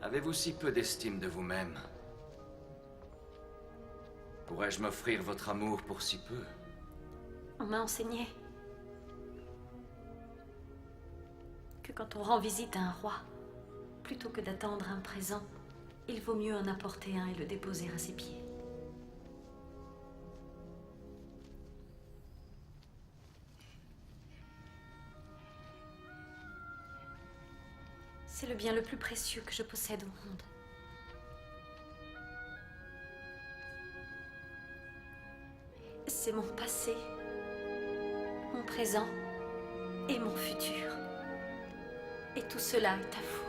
Avez-vous si peu d'estime de vous-même? Pourrais-je m'offrir votre amour pour si peu? On m'a enseigné que quand on rend visite à un roi, plutôt que d'attendre un présent, il vaut mieux en apporter un et le déposer à ses pieds. C'est le bien le plus précieux que je possède au monde. C'est mon passé, mon présent et mon futur. Et tout cela est à vous.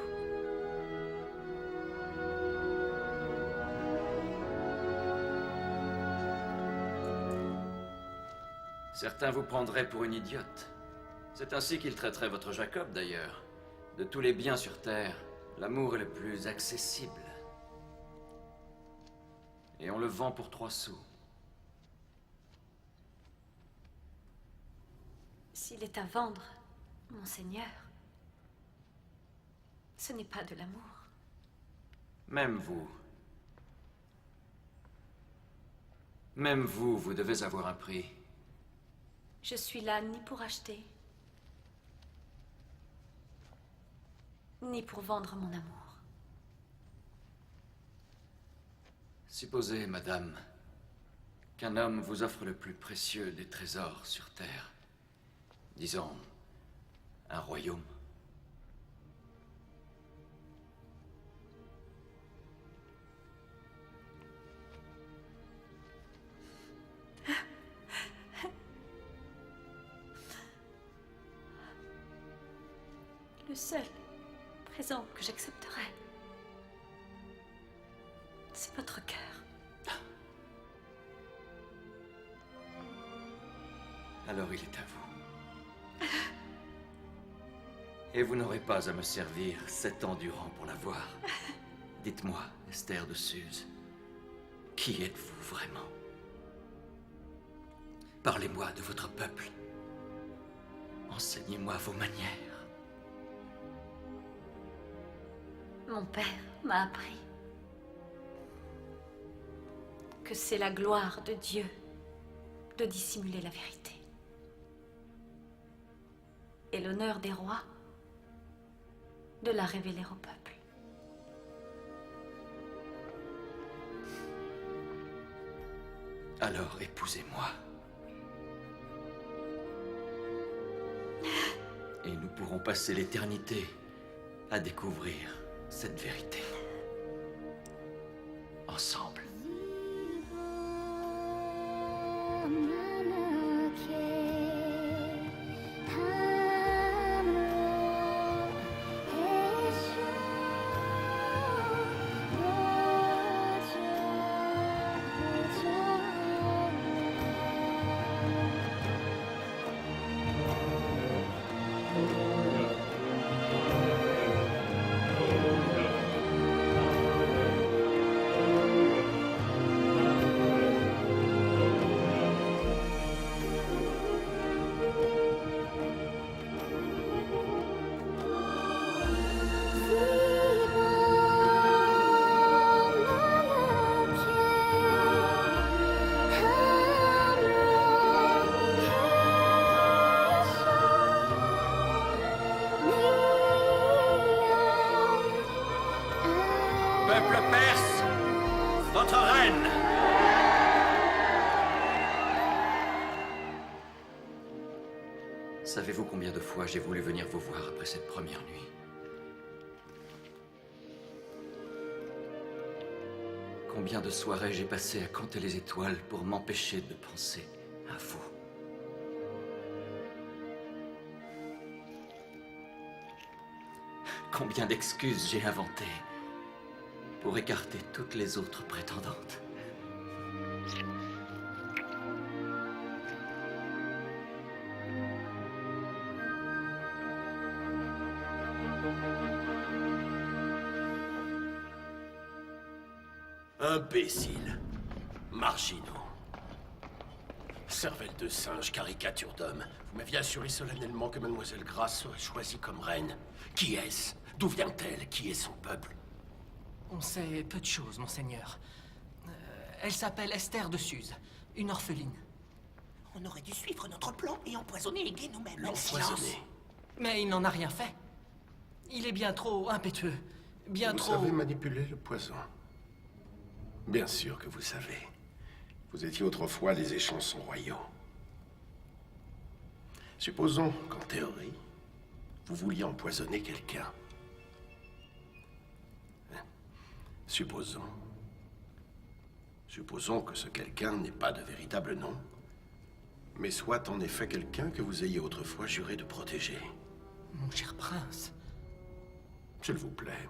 Certains vous prendraient pour une idiote. C'est ainsi qu'ils traiteraient votre Jacob, d'ailleurs. De tous les biens sur Terre, l'amour est le plus accessible. Et on le vend pour 3 sous. S'il est à vendre, Monseigneur, ce n'est pas de l'amour. Même vous, vous devez avoir un prix. Je suis là ni pour acheter, ni pour vendre mon amour. Supposez, madame, qu'un homme vous offre le plus précieux des trésors sur Terre. Disons, un royaume. Le seul présent que j'accepterai, c'est votre cœur. Alors il est à vous. Et vous n'aurez pas à me servir 7 ans durant pour l'avoir. Dites-moi, Esther de Suse, qui êtes-vous vraiment? Parlez-moi de votre peuple. Enseignez-moi vos manières. Mon père m'a appris que c'est la gloire de Dieu de dissimuler la vérité. Et l'honneur des rois de la révéler au peuple. Alors épousez-moi. Et nous pourrons passer l'éternité à découvrir cette vérité. Ensemble. Peuple perse, votre reine. Savez-vous combien de fois j'ai voulu venir vous voir après cette première nuit? Combien de soirées j'ai passé à compter les étoiles pour m'empêcher de penser à vous? Combien d'excuses j'ai inventées pour écarter toutes les autres prétendantes. Imbéciles. Marginaux. Cervelle de singe, caricature d'homme. Vous m'aviez assuré solennellement que Mademoiselle Grace serait choisie comme reine. Qui est-ce? D'où vient-elle? Qui est son peuple? On sait peu de choses, monseigneur. Elle s'appelle Esther de Suse, une orpheline. On aurait dû suivre notre plan et empoisonner les gays nous-mêmes. L'empoisonner? Mais il n'en a rien fait. Il est bien trop impétueux, bien trop... Vous savez manipuler le poison. Bien sûr que vous savez. Vous étiez autrefois les échansons royaux. Supposons qu'en théorie, vous vouliez empoisonner quelqu'un. Supposons. Supposons que ce quelqu'un n'ait pas de véritable nom, mais soit en effet quelqu'un que vous ayez autrefois juré de protéger. Mon cher prince. S'il vous plaît,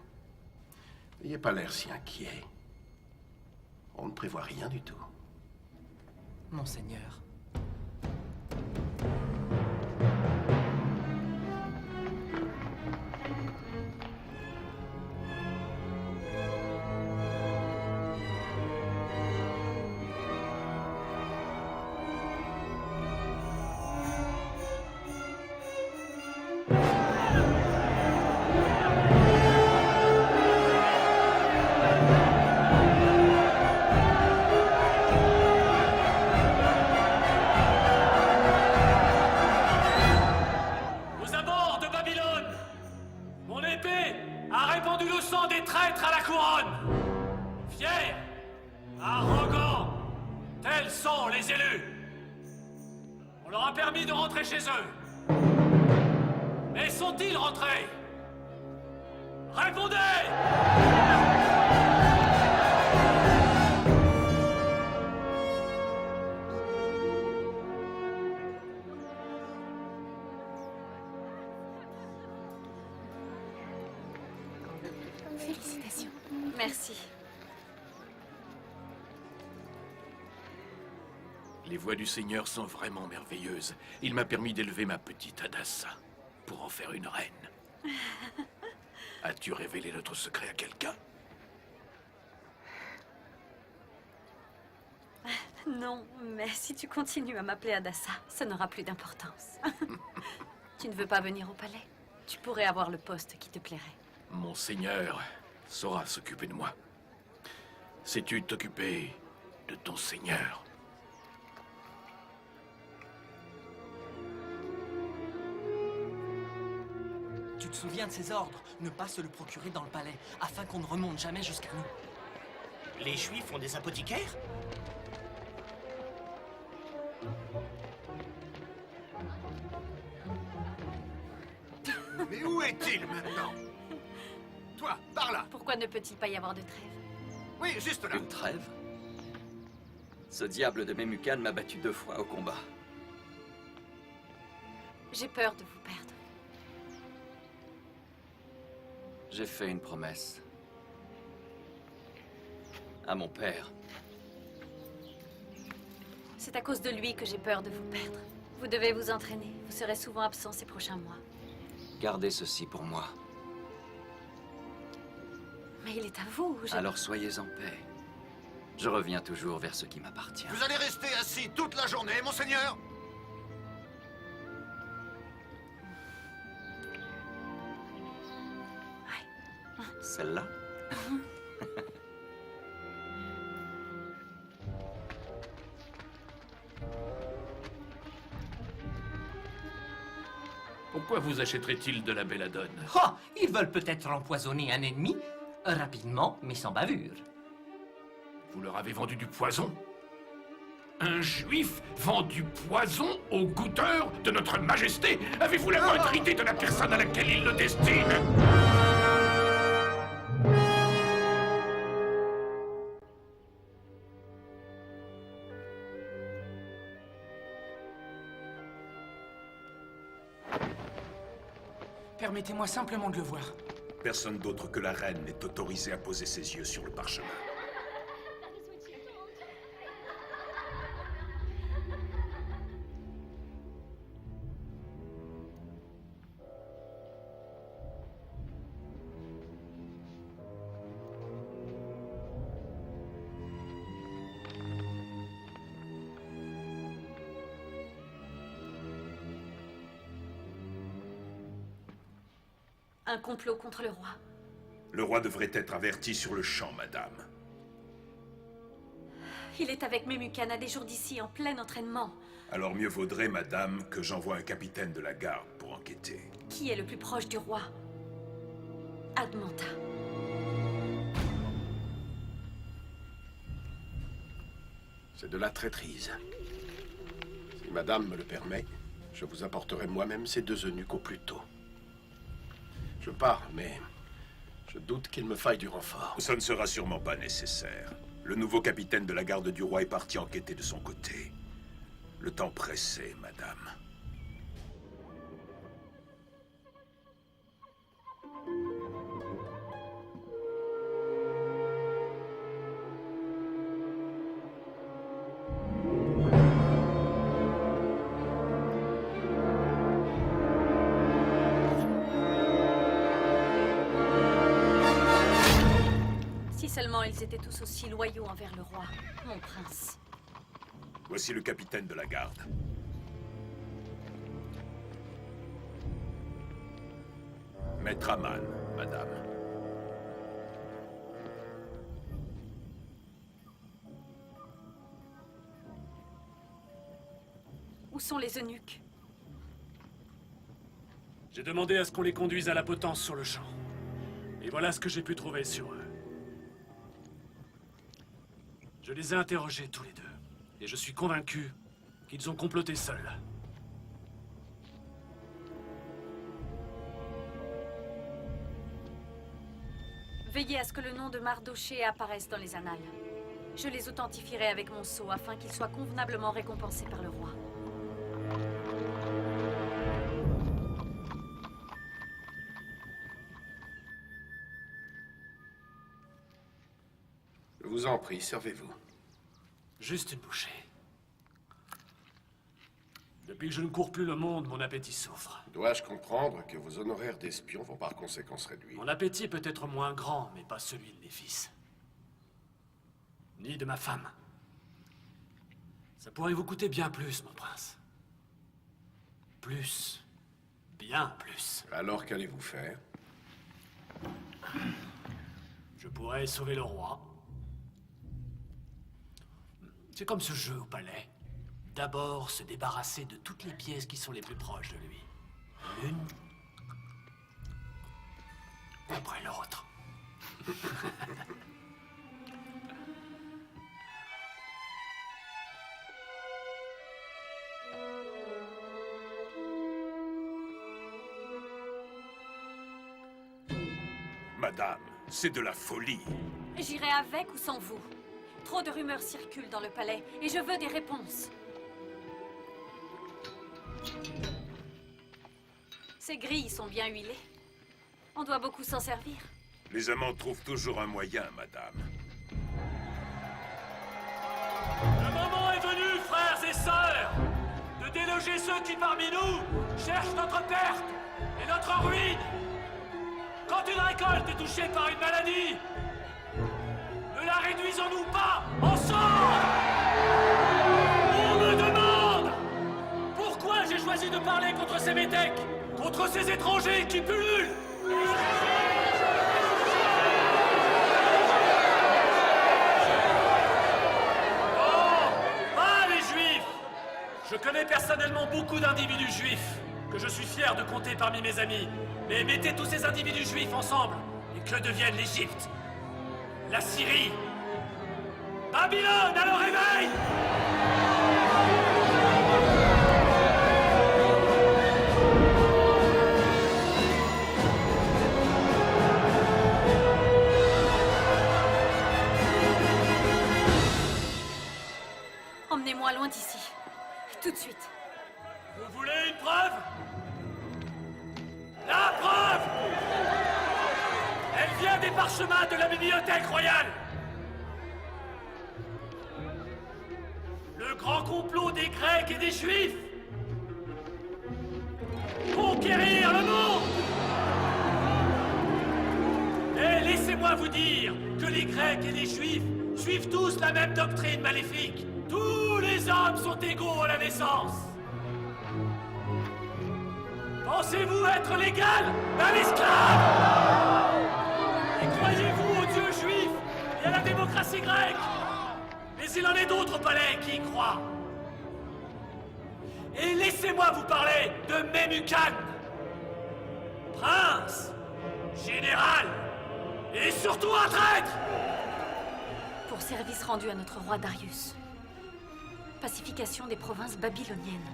n'ayez pas l'air si inquiet. On ne prévoit rien du tout. Monseigneur. Félicitations. Merci. Les voix du Seigneur sont vraiment merveilleuses. Il m'a permis d'élever ma petite Adassa pour en faire une reine. As-tu révélé notre secret à quelqu'un? Non, mais si tu continues à m'appeler Adassa, ça n'aura plus d'importance. Tu ne veux pas venir au palais? Tu pourrais avoir le poste qui te plairait. Mon Seigneur saura s'occuper de moi. Sais-tu t'occuper de ton ton seigneur. Tu te souviens de ses ordres? Ne pas se le procurer dans le palais, afin qu'on ne remonte jamais jusqu'à nous. Les Juifs ont des apothicaires? Mais où est-il maintenant? Toi, par là. Pourquoi ne peut-il pas y avoir de trêve? Oui, juste là. Une trêve? Ce diable de Memucan m'a battu 2 fois au combat. J'ai peur de vous perdre. J'ai fait une promesse. À mon père. C'est à cause de lui que j'ai peur de vous perdre. Vous devez vous entraîner. Vous serez souvent absent ces prochains mois. Gardez ceci pour moi. Mais il est à vous. Alors soyez en paix. Je reviens toujours vers ce qui m'appartient. Vous allez rester assis toute la journée, monseigneur? Celle-là? Pourquoi vous achèterait-il de la belladone? Oh, ils veulent peut-être empoisonner un ennemi, rapidement, mais sans bavure. Vous leur avez vendu du poison? Un juif vend du poison au goûteur de notre majesté? Avez-vous la moindre idée de la personne à laquelle il le destine? Permettez-moi simplement de le voir. Personne d'autre que la reine n'est autorisé à poser ses yeux sur le parchemin. Un complot contre le roi. Le roi devrait être averti sur le champ, madame. Il est avec Memucan à des jours d'ici, en plein entraînement. Alors mieux vaudrait, madame, que j'envoie un capitaine de la garde pour enquêter. Qui est le plus proche du roi? Admanta. C'est de la traîtrise. Si madame me le permet, je vous apporterai moi-même ces 2 eunuques au plus tôt. Je pars, mais je doute qu'il me faille du renfort. Ça ne sera sûrement pas nécessaire. Le nouveau capitaine de la garde du roi est parti enquêter de son côté. Le temps pressait, madame. Seulement ils étaient tous aussi loyaux envers le roi, mon prince. Voici le capitaine de la garde. Maître Aman, madame. Où sont les eunuques? J'ai demandé à ce qu'on les conduise à la potence sur le champ. Et voilà ce que j'ai pu trouver sur eux. Je les ai interrogés tous les 2. Et je suis convaincu qu'ils ont comploté seuls. Veillez à ce que le nom de Mardochée apparaisse dans les annales. Je les authentifierai avec mon sceau afin qu'ils soient convenablement récompensés par le roi. Je vous en prie, servez-vous. Juste une bouchée. Depuis que je ne cours plus le monde, mon appétit souffre. Dois-je comprendre que vos honoraires d'espion vont par conséquent se réduire? Mon appétit peut être moins grand, mais pas celui de mes fils. Ni de ma femme. Ça pourrait vous coûter bien plus, mon prince. Plus. Bien plus. Alors qu'allez-vous faire? Je pourrais sauver le roi. C'est comme ce jeu au palais. D'abord, se débarrasser de toutes les pièces qui sont les plus proches de lui. L'une après l'autre. Madame, c'est de la folie. J'irai avec ou sans vous. Trop de rumeurs circulent dans le palais, et je veux des réponses. Ces grilles sont bien huilées. On doit beaucoup s'en servir. Les amants trouvent toujours un moyen, madame. Le moment est venu, frères et sœurs, de déloger ceux qui parmi nous cherchent notre perte et notre ruine. Quand une récolte est touchée par une maladie, ne la réduisons-nous pas ensemble. On me demande pourquoi j'ai choisi de parler contre ces métèques, contre ces étrangers qui pullulent. Je connais personnellement beaucoup d'individus juifs, que je suis fier de compter parmi mes amis. Mais mettez tous ces individus juifs ensemble, et que devienne l'Égypte? La Syrie? Babylone à le réveil! Emmenez-moi loin d'ici. Tout de suite. Vous voulez une preuve? La preuve! Elle vient des parchemins de la bibliothèque royale. Le grand complot des Grecs et des Juifs. Conquérir le monde! Et laissez-moi vous dire que les Grecs et les Juifs suivent tous la même doctrine maléfique. Tous les hommes sont égaux à la naissance. Pensez-vous être l'égal d'un esclave? Et croyez-vous aux dieux juifs et à la démocratie grecque? Mais il en est d'autres au palais qui y croient. Et laissez-moi vous parler de Memucan, prince, général et surtout un traître. Pour service rendu à notre roi Darius. Pacification des provinces babyloniennes.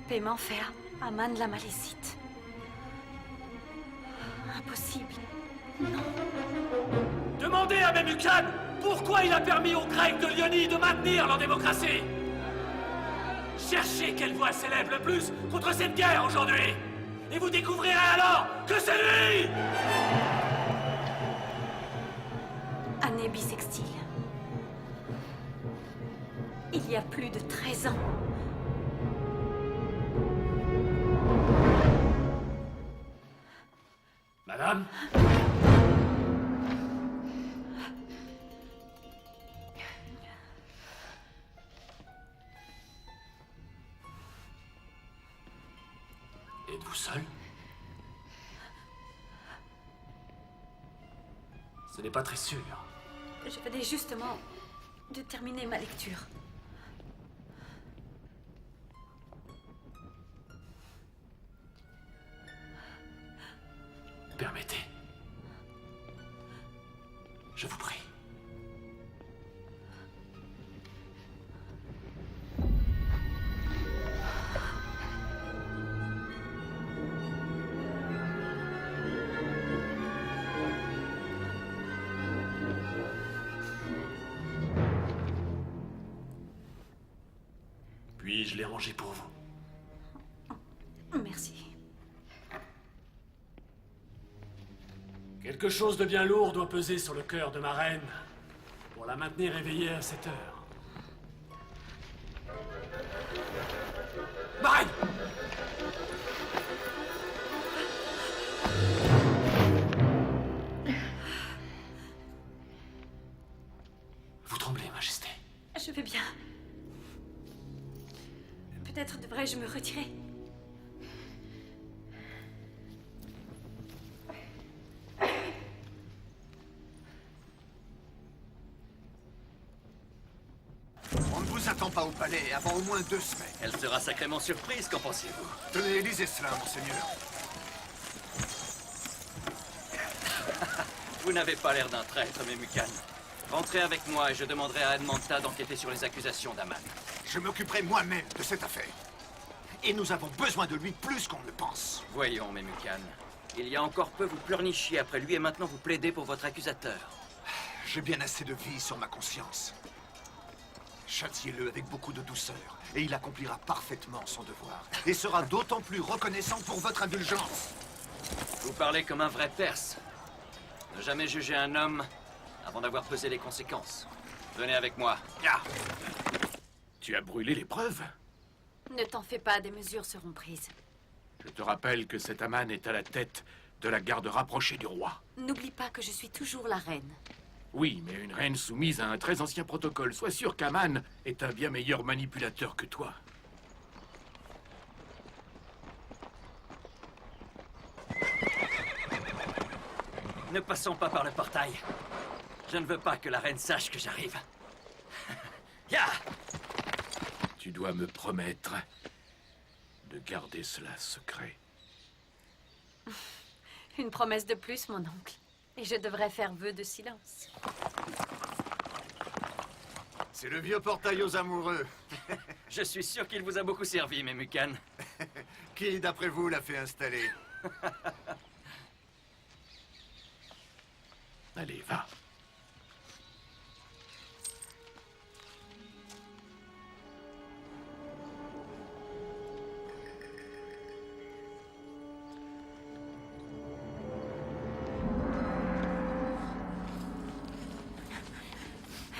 Paiement fait à Aman la Malécite. Impossible. Non. Demandez à Memucan pourquoi il a permis aux Grecs de Lyonie de maintenir leur démocratie. Cherchez quelle voix s'élève le plus contre cette guerre aujourd'hui. Et vous découvrirez alors que c'est lui! Année bissextile. Il y a plus de 13 ans. Madame? Êtes-vous seul? Ce n'est pas très sûr. Je venais justement de terminer ma lecture. Permettez. Je vous prie. Puis je l'ai rangé pour vous. Merci. Quelque chose de bien lourd doit peser sur le cœur de ma reine pour la maintenir éveillée à cette heure. Ma reine! Vous tremblez, Majesté. Je vais bien. Peut-être devrais-je me retirer. vous attend pas au palais avant au moins 2 semaines. Elle sera sacrément surprise, qu'en pensez-vous? Tenez, lisez cela, monseigneur. Vous n'avez pas l'air d'un traître, Memucan. Rentrez avec moi et je demanderai à Admanta d'enquêter sur les accusations d'Aman. Je m'occuperai moi-même de cette affaire. Et nous avons besoin de lui plus qu'on ne le pense. Voyons, Memucan. Il y a encore peu, vous pleurnichiez après lui et maintenant vous plaidez pour votre accusateur. J'ai bien assez de vie sur ma conscience. Châtiez-le avec beaucoup de douceur, et il accomplira parfaitement son devoir. Et sera d'autant plus reconnaissant pour votre indulgence. Vous parlez comme un vrai Perse. Ne jamais juger un homme avant d'avoir pesé les conséquences. Venez avec moi. Ah. Tu as brûlé les preuves? Ne t'en fais pas, des mesures seront prises. Je te rappelle que cet Aman est à la tête de la garde rapprochée du roi. N'oublie pas que je suis toujours la reine. Oui, mais une reine soumise à un très ancien protocole. Sois sûr qu'Aman est un bien meilleur manipulateur que toi. Ne passons pas par le portail. Je ne veux pas que la reine sache que j'arrive. Ya! Tu dois me promettre de garder cela secret. Une promesse de plus, mon oncle. Et je devrais faire vœu de silence. C'est le vieux portail aux amoureux. Je suis sûr qu'il vous a beaucoup servi, Memucan. Qui, d'après vous, l'a fait installer? Allez, va.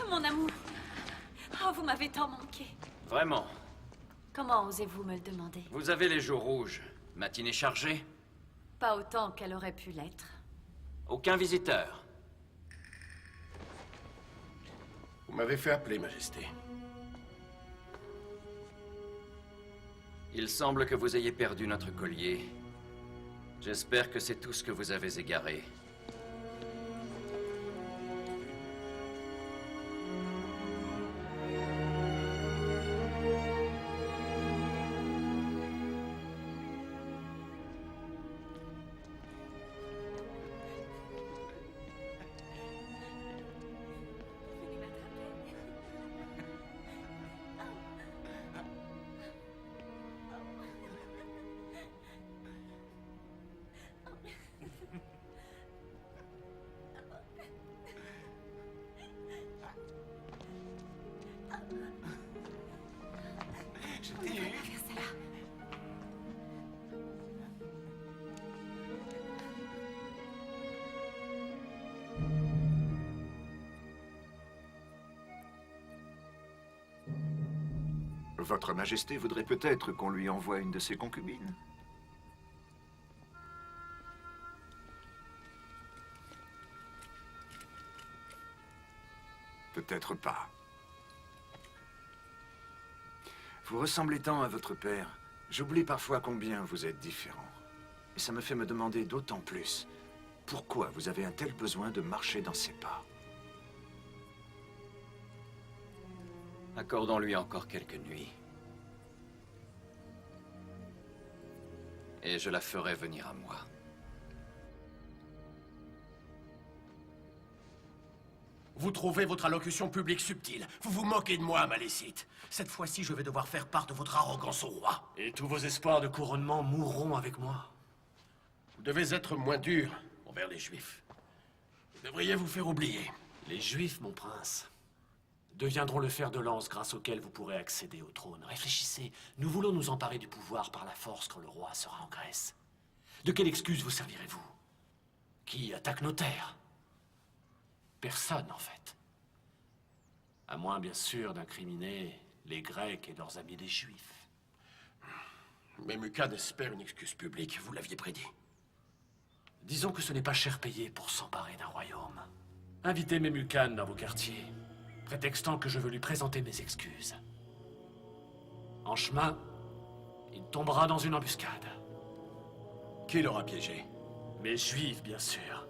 Mon amour. Oh, vous m'avez tant manqué. Vraiment. Comment osez-vous me le demander? Vous avez les jours rouges. Matinée chargée? Pas autant qu'elle aurait pu l'être. Aucun visiteur. Vous m'avez fait appeler, Majesté. Il semble que vous ayez perdu notre collier. J'espère que c'est tout ce que vous avez égaré. Votre Majesté voudrait peut-être qu'on lui envoie une de ses concubines. Peut-être pas. Vous ressemblez tant à votre père. J'oublie parfois combien vous êtes différent. Et ça me fait me demander d'autant plus pourquoi vous avez un tel besoin de marcher dans ses pas. Accordons-lui encore quelques nuits. Et je la ferai venir à moi. Vous trouvez votre allocution publique subtile. Vous vous moquez de moi, Malécite. Cette fois-ci, je vais devoir faire part de votre arrogance au roi. Et tous vos espoirs de couronnement mourront avec moi. Vous devez être moins dur envers les Juifs. Vous devriez vous faire oublier. Les Juifs, mon prince, deviendront le fer de lance grâce auquel vous pourrez accéder au trône. Réfléchissez, nous voulons nous emparer du pouvoir par la force quand le roi sera en Grèce. De quelle excuse vous servirez-vous? Qui attaque nos terres? Personne, en fait. À moins, bien sûr, d'incriminer les Grecs et leurs amis les Juifs. Memucan espère une excuse publique, vous l'aviez prédit. Disons que ce n'est pas cher payé pour s'emparer d'un royaume. Invitez Memucan dans vos quartiers, prétextant que je veux lui présenter mes excuses. En chemin, il tombera dans une embuscade. Qui l'aura piégé? Mes Juifs, bien sûr.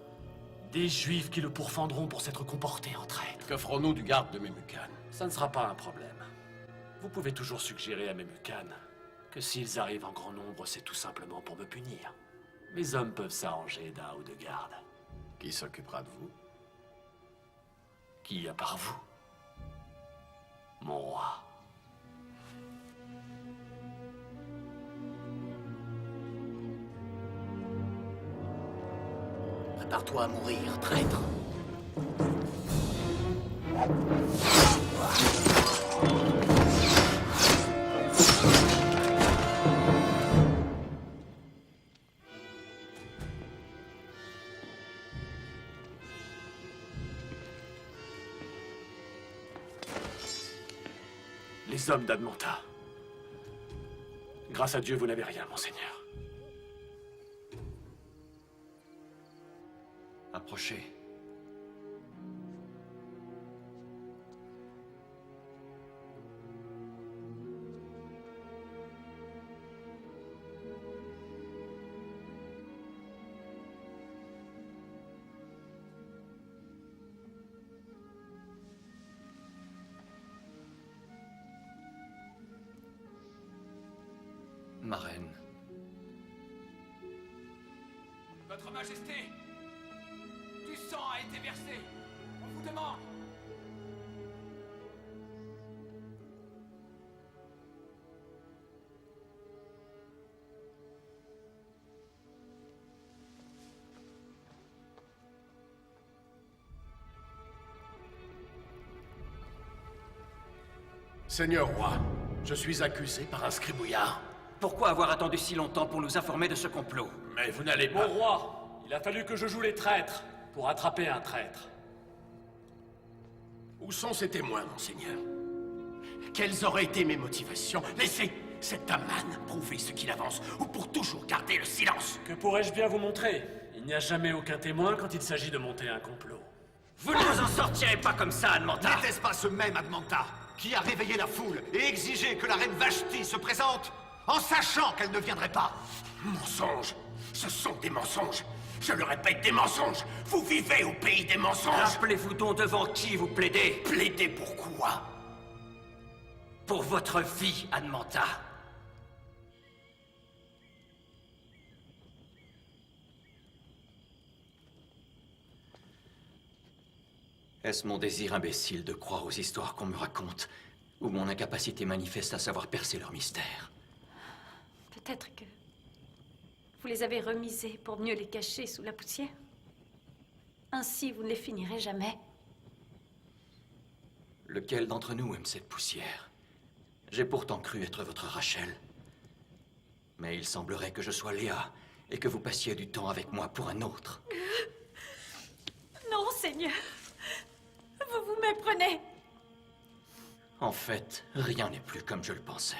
Des Juifs qui le pourfendront pour s'être comporté en traître. Qu'offrons-nous du garde de Memucan? Ça ne sera pas un problème. Vous pouvez toujours suggérer à mes Mucan que s'ils arrivent en grand nombre, c'est tout simplement pour me punir. Mes hommes peuvent s'arranger d'un ou deux gardes. Qui s'occupera de vous? Qui, à part vous? Mon roi. Prépare-toi à mourir, traître. Les hommes d'Admanta. Grâce à Dieu, vous n'avez rien, monseigneur. Approchez. Ma reine. Votre Majesté, du sang a été versé. On vous demande. Seigneur roi, je suis accusé par un scribouillard. Pourquoi avoir attendu si longtemps pour nous informer de ce complot? Mais vous n'allez Mon pas... roi, il a fallu que je joue les traîtres pour attraper un traître. Où sont ces témoins, monseigneur? Quelles auraient été mes motivations? Laissez cet Aman prouver ce qu'il avance, ou pour toujours garder le silence. Que pourrais-je bien vous montrer? Il n'y a jamais aucun témoin quand il s'agit de monter un complot. Vous ne vous en sortirez pas comme ça, Admanta! N'était-ce pas ce même Admanta qui a réveillé la foule et exigé que la reine Vashti se présente en sachant qu'elle ne viendrait pas? Mensonges! Ce sont des mensonges! Je le répète, des mensonges! Vous vivez au pays des mensonges! Rappelez-vous donc devant qui vous plaidez. Plaider pourquoi? Pour votre vie, Admanta. Est-ce mon désir imbécile de croire aux histoires qu'on me raconte, ou mon incapacité manifeste à savoir percer leur mystère? Peut-être que vous les avez remisés pour mieux les cacher sous la poussière. Ainsi, vous ne les finirez jamais. Lequel d'entre nous aime cette poussière? J'ai pourtant cru être votre Rachel. Mais il semblerait que je sois Léa, et que vous passiez du temps avec moi pour un autre. Non, Seigneur. Vous vous méprenez. En fait, rien n'est plus comme je le pensais.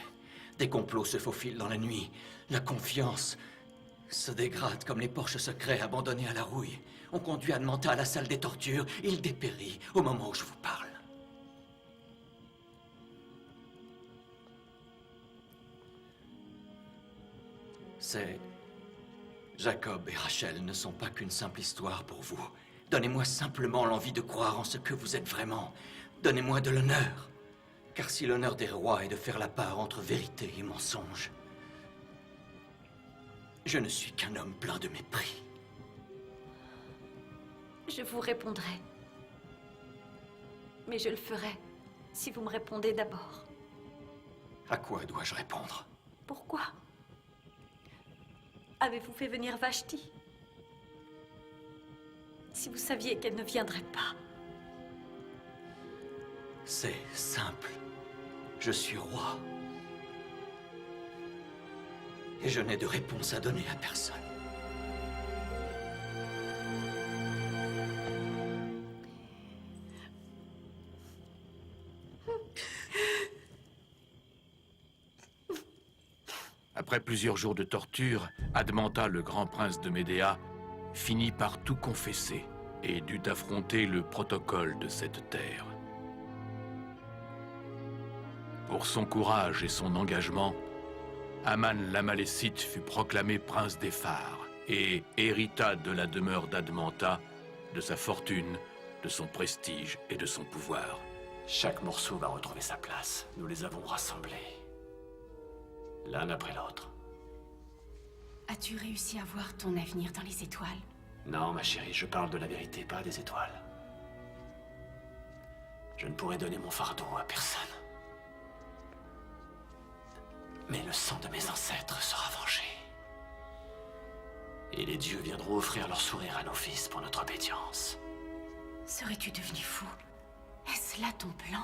Des complots se faufilent dans la nuit. La confiance se dégrade comme les porches secrets abandonnés à la rouille. On conduit Admanta à la salle des tortures. Il dépérit au moment où je vous parle. C'est... Jacob et Rachel ne sont pas qu'une simple histoire pour vous. Donnez-moi simplement l'envie de croire en ce que vous êtes vraiment. Donnez-moi de l'honneur. Car si l'honneur des rois est de faire la part entre vérité et mensonge, je ne suis qu'un homme plein de mépris. Je vous répondrai. Mais je le ferai si vous me répondez d'abord. À quoi dois-je répondre? Pourquoi avez-vous fait venir Vashti? Si vous saviez qu'elle ne viendrait pas. C'est simple. Je suis roi. Et je n'ai de réponse à donner à personne. Après plusieurs jours de torture, Admanta, le grand prince de Médéa, finit par tout confesser et dut affronter le protocole de cette terre. Pour son courage et son engagement, Aman l'Amalécite fut proclamé prince des Phares et hérita de la demeure d'Admanta, de sa fortune, de son prestige et de son pouvoir. Chaque morceau va retrouver sa place. Nous les avons rassemblés. L'un après l'autre. As-tu réussi à voir ton avenir dans les étoiles? Non, ma chérie, je parle de la vérité, pas des étoiles. Je ne pourrai donner mon fardeau à personne. Mais le sang de mes ancêtres sera vengé. Et les dieux viendront offrir leur sourire à nos fils pour notre obédience. Serais-tu devenu fou? Est-ce là ton plan?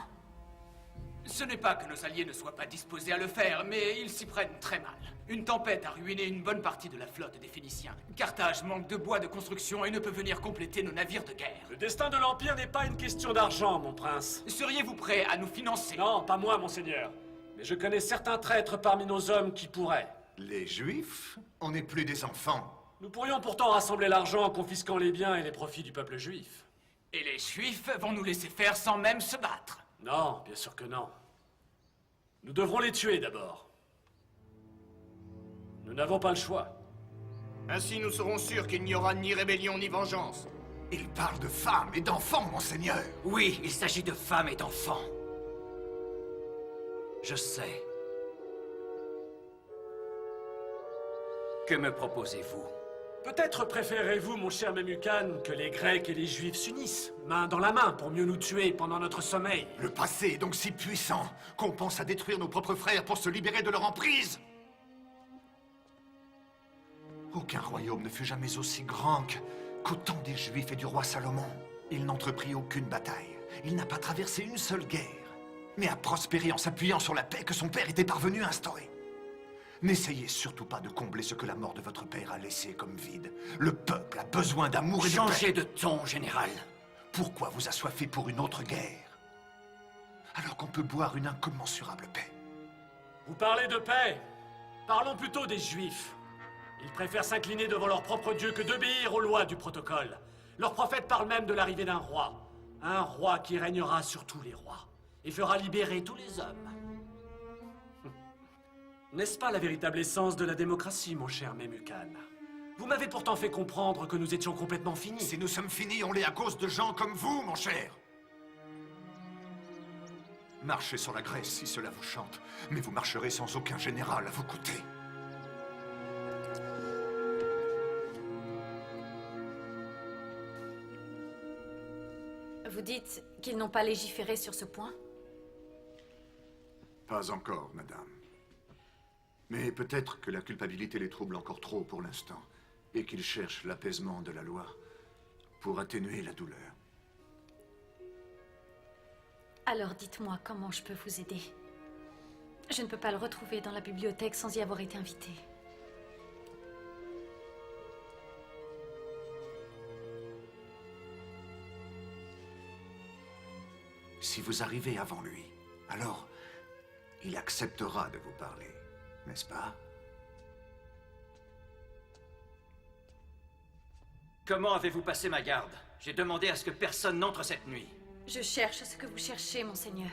Ce n'est pas que nos alliés ne soient pas disposés à le faire, mais ils s'y prennent très mal. Une tempête a ruiné une bonne partie de la flotte des Phéniciens. Carthage manque de bois de construction et ne peut venir compléter nos navires de guerre. Le destin de l'Empire n'est pas une question d'argent, mon prince. Seriez-vous prêt à nous financer? Non, pas moi, monseigneur. Mais je connais certains traîtres parmi nos hommes qui pourraient. Les Juifs? On n'est plus des enfants. Nous pourrions pourtant rassembler l'argent en confisquant les biens et les profits du peuple juif. Et les Juifs vont nous laisser faire sans même se battre? Non, bien sûr que non. Nous devrons les tuer d'abord. Nous n'avons pas le choix. Ainsi, nous serons sûrs qu'il n'y aura ni rébellion ni vengeance. Il parle de femmes et d'enfants, monseigneur. Oui, il s'agit de femmes et d'enfants. Je sais. Que me proposez-vous? Peut-être préférez-vous, mon cher Memucan, que les Grecs et les Juifs s'unissent, main dans la main, pour mieux nous tuer pendant notre sommeil. Le passé est donc si puissant qu'on pense à détruire nos propres frères pour se libérer de leur emprise. Aucun royaume ne fut jamais aussi grand qu'au temps des Juifs et du roi Salomon. Il n'entreprit aucune bataille. Il n'a pas traversé une seule guerre, mais a prospéré en s'appuyant sur la paix que son père était parvenu à instaurer. N'essayez surtout pas de combler ce que la mort de votre père a laissé comme vide. Le peuple a besoin d'amour et de paix. Changez de ton, général. Pourquoi vous assoiffez pour une autre guerre, alors qu'on peut boire une incommensurable paix? Vous parlez de paix. Parlons plutôt des Juifs. Ils préfèrent s'incliner devant leur propre Dieu que d'obéir aux lois du protocole. Leur prophète parle même de l'arrivée d'un roi. Un roi qui régnera sur tous les rois et fera libérer tous les hommes. N'est-ce pas la véritable essence de la démocratie, mon cher Memucan? Vous m'avez pourtant fait comprendre que nous étions complètement finis. Si nous sommes finis, on l'est à cause de gens comme vous, mon cher. Marchez sur la Grèce si cela vous chante, mais vous marcherez sans aucun général à vos côtés. Vous dites qu'ils n'ont pas légiféré sur ce point? Pas encore, madame. Mais peut-être que la culpabilité les trouble encore trop pour l'instant, et qu'ils cherchent l'apaisement de la loi pour atténuer la douleur. Alors dites-moi comment je peux vous aider. Je ne peux pas le retrouver dans la bibliothèque sans y avoir été invité. Si vous arrivez avant lui, alors il acceptera de vous parler, n'est-ce pas? Comment avez-vous passé ma garde? J'ai demandé à ce que personne n'entre cette nuit. Je cherche ce que vous cherchez, monseigneur.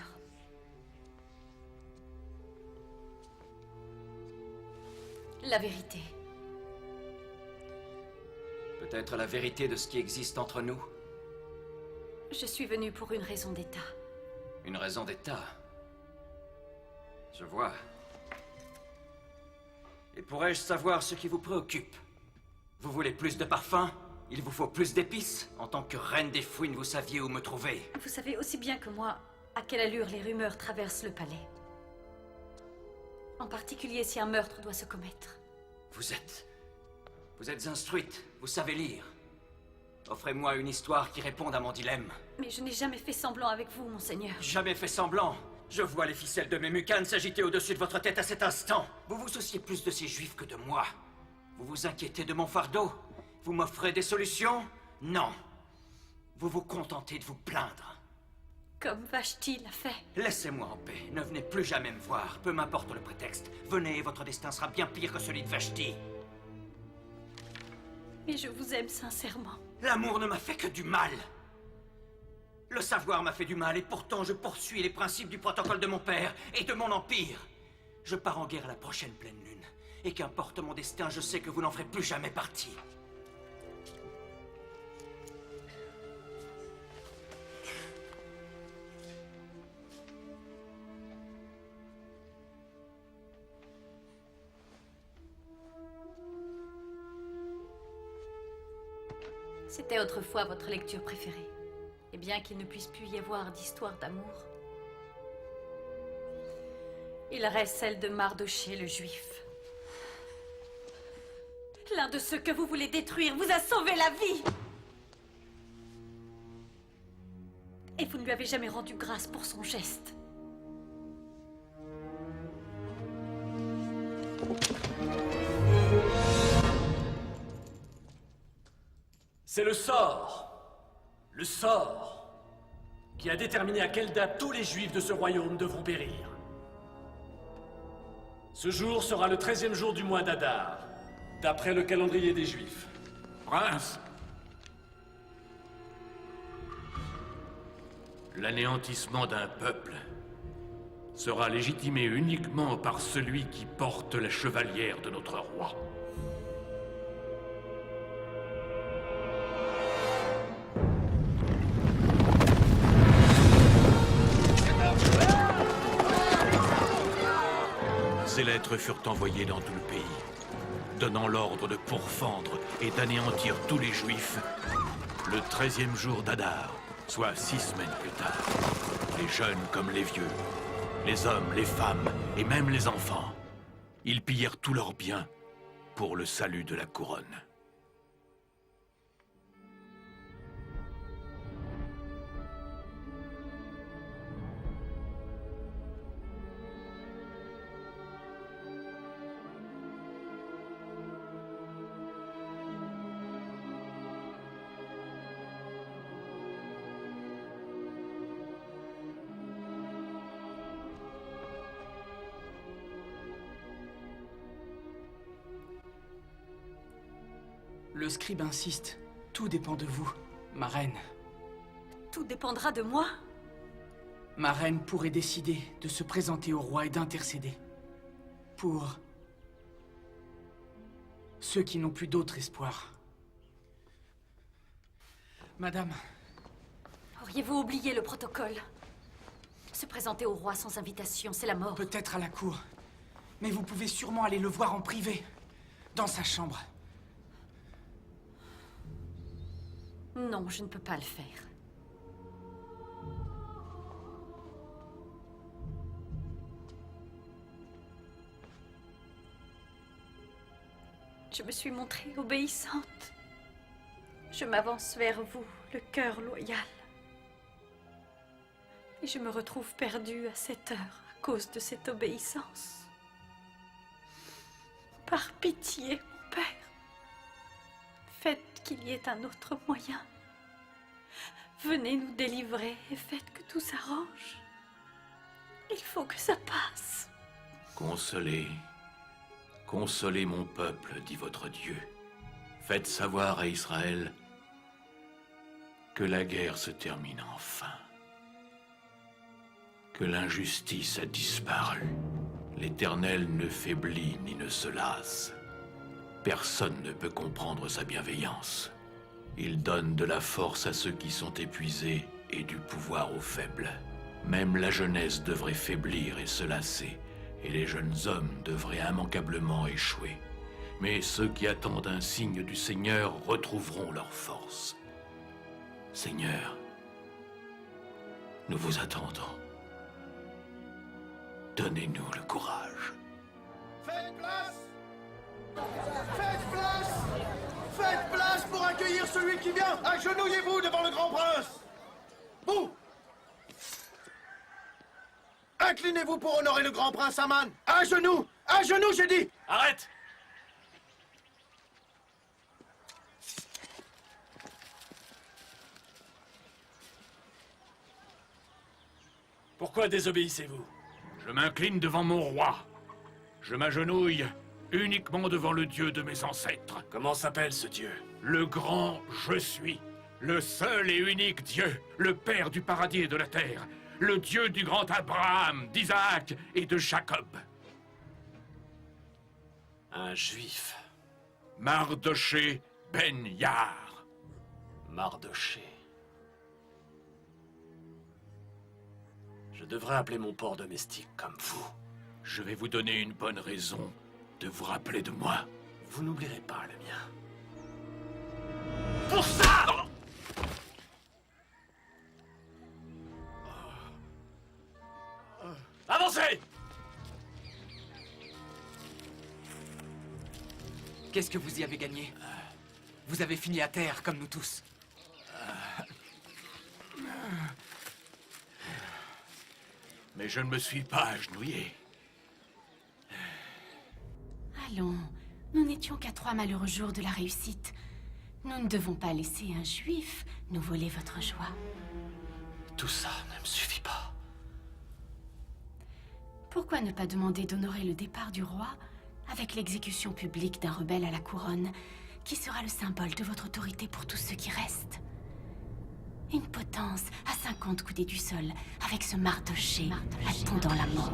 La vérité. Peut-être la vérité de ce qui existe entre nous? Je suis venue pour une raison d'État. Une raison d'État? Je vois. Et pourrais-je savoir ce qui vous préoccupe? Vous voulez plus de parfum? Il vous faut plus d'épices? En tant que reine des fouines, vous saviez où me trouver. Vous savez aussi bien que moi à quelle allure les rumeurs traversent le palais. En particulier si un meurtre doit se commettre. Vous êtes instruite, vous savez lire. Offrez-moi une histoire qui réponde à mon dilemme. Mais je n'ai jamais fait semblant avec vous, monseigneur. Jamais fait semblant. Je vois les ficelles de Memucan s'agiter au-dessus de votre tête à cet instant. Vous vous souciez plus de ces juifs que de moi. Vous vous inquiétez de mon fardeau. Vous m'offrez des solutions? Non. Vous vous contentez de vous plaindre. Comme Vashti l'a fait. Laissez-moi en paix. Ne venez plus jamais me voir. Peu m'importe le prétexte. Venez et votre destin sera bien pire que celui de Vashti. Mais je vous aime sincèrement. L'amour ne m'a fait que du mal. Le savoir m'a fait du mal et pourtant je poursuis les principes du protocole de mon père et de mon empire. Je pars en guerre à la prochaine pleine lune. Et qu'importe mon destin, je sais que vous n'en ferez plus jamais partie. C'était autrefois votre lecture préférée. Et bien qu'il ne puisse plus y avoir d'histoire d'amour, il reste celle de Mardochée le Juif. L'un de ceux que vous voulez détruire vous a sauvé la vie. Et vous ne lui avez jamais rendu grâce pour son geste. C'est le sort qui a déterminé à quelle date tous les Juifs de ce royaume devront périr. Ce jour sera le 13e jour du mois d'Adar, d'après le calendrier des Juifs. Prince, l'anéantissement d'un peuple sera légitimé uniquement par celui qui porte la chevalière de notre roi. Ces lettres furent envoyées dans tout le pays, donnant l'ordre de pourfendre et d'anéantir tous les Juifs le 13e jour d'Adar, soit 6 semaines plus tard. Les jeunes comme les vieux, les hommes, les femmes et même les enfants. Ils pillèrent tous leurs biens pour le salut de la couronne. Le scribe insiste. Tout dépend de vous, ma reine. Tout dépendra de moi. Ma reine pourrait décider de se présenter au roi et d'intercéder. Pour ceux qui n'ont plus d'autre espoir. Madame. Auriez-vous oublié le protocole? Se présenter au roi sans invitation, c'est la mort. Peut-être à la cour. Mais vous pouvez sûrement aller le voir en privé. Dans sa chambre. Non, je ne peux pas le faire. Je me suis montrée obéissante. Je m'avance vers vous, le cœur loyal. Et je me retrouve perdue à cette heure à cause de cette obéissance. Par pitié, mon père. Faites qu'il y ait un autre moyen. Venez nous délivrer et faites que tout s'arrange. Il faut que ça passe. Consolez, consolez mon peuple, dit votre Dieu. Faites savoir à Israël que la guerre se termine enfin. Que l'injustice a disparu. L'Éternel ne faiblit ni ne se lasse. Personne ne peut comprendre sa bienveillance. Il donne de la force à ceux qui sont épuisés et du pouvoir aux faibles. Même la jeunesse devrait faiblir et se lasser, et les jeunes hommes devraient immanquablement échouer. Mais ceux qui attendent un signe du Seigneur retrouveront leur force. Seigneur, nous vous attendons. Donnez-nous le courage. Faites place! Faites place! Faites place pour accueillir celui qui vient! Agenouillez-vous devant le grand prince! Vous! Inclinez-vous pour honorer le grand prince Aman! À genoux! À genoux, j'ai dit! Arrête! Pourquoi désobéissez-vous? Je m'incline devant mon roi. Je m'agenouille uniquement devant le Dieu de mes ancêtres. Comment s'appelle ce Dieu? Le grand Je suis. Le seul et unique Dieu, le Père du paradis et de la terre. Le Dieu du grand Abraham, d'Isaac et de Jacob. Un juif. Mardochée Ben Yar. Mardochée. Je devrais appeler mon porc domestique comme vous. Je vais vous donner une bonne raison de vous rappeler de moi. Vous n'oublierez pas le mien. pour ça! Avancez! Qu'est-ce que vous y avez gagné? Vous avez fini à terre, comme nous tous. Mais je ne me suis pas agenouillé. Allons, nous n'étions qu'à 3 malheureux jours de la réussite. Nous ne devons pas laisser un juif nous voler votre joie. Tout ça ne me suffit pas. Pourquoi ne pas demander d'honorer le départ du roi avec l'exécution publique d'un rebelle à la couronne, qui sera le symbole de votre autorité pour tous ceux qui restent? Une potence à 50 coudées du sol, avec ce Mardochée attendant la mort.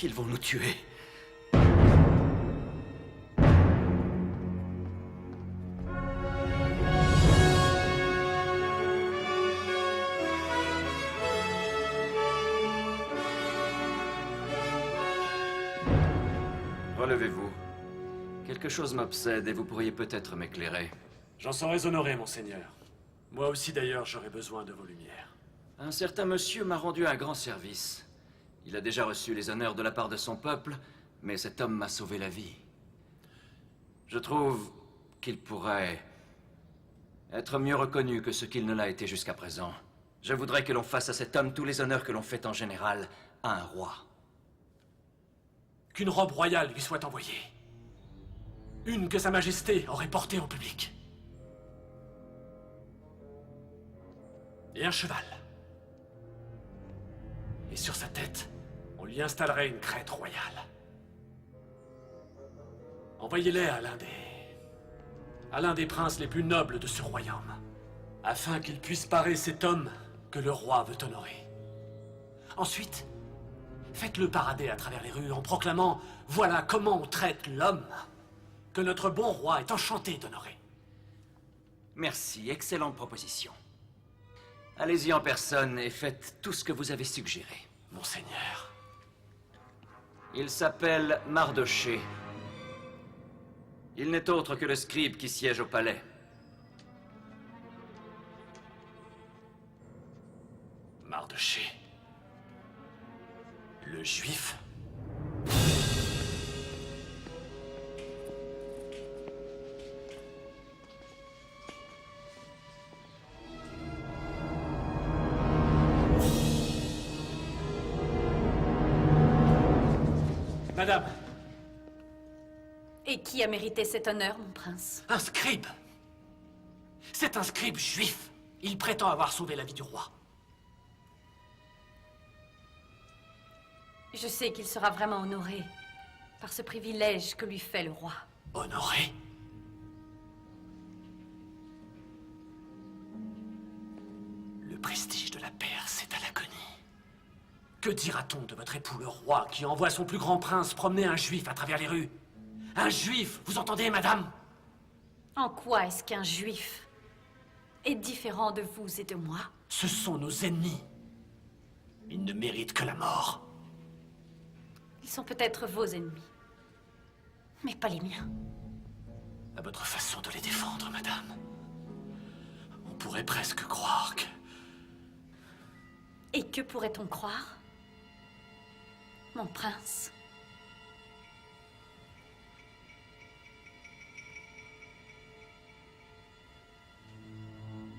Ils vont nous tuer. Relevez-vous. Quelque chose m'obsède et vous pourriez peut-être m'éclairer. J'en serais honoré, monseigneur. Moi aussi, d'ailleurs, j'aurais besoin de vos lumières. Un certain monsieur m'a rendu un grand service. Il a déjà reçu les honneurs de la part de son peuple, mais cet homme m'a sauvé la vie. Je trouve qu'il pourrait être mieux reconnu que ce qu'il ne l'a été jusqu'à présent. Je voudrais que l'on fasse à cet homme tous les honneurs que l'on fait en général à un roi. Qu'une robe royale lui soit envoyée. Une que Sa Majesté aurait portée en public. Et un cheval. Et sur sa tête, on lui installerait une crête royale. Envoyez-les à l'un des princes les plus nobles de ce royaume, afin qu'il puisse parer cet homme que le roi veut honorer. Ensuite, faites-le parader à travers les rues en proclamant « Voilà comment on traite l'homme que notre bon roi est enchanté d'honorer. » Merci, excellente proposition. Allez-y en personne et faites tout ce que vous avez suggéré. Monseigneur. Il s'appelle Mardochée. Il n'est autre que le scribe qui siège au palais. Mardochée. Le juif. Madame. Et qui a mérité cet honneur, mon prince? Un scribe. C'est un scribe juif. Il prétend avoir sauvé la vie du roi. Je sais qu'il sera vraiment honoré par ce privilège que lui fait le roi. Honoré? Le prestige de la Perse est à l'agonie. Que dira-t-on de votre époux le roi qui envoie son plus grand prince promener un juif à travers les rues? Un juif, vous entendez, madame? En quoi est-ce qu'un juif est différent de vous et de moi? Ce sont nos ennemis. Ils ne méritent que la mort. Ils sont peut-être vos ennemis, mais pas les miens. À votre façon de les défendre, madame, on pourrait presque croire que... Et que pourrait-on croire, mon prince?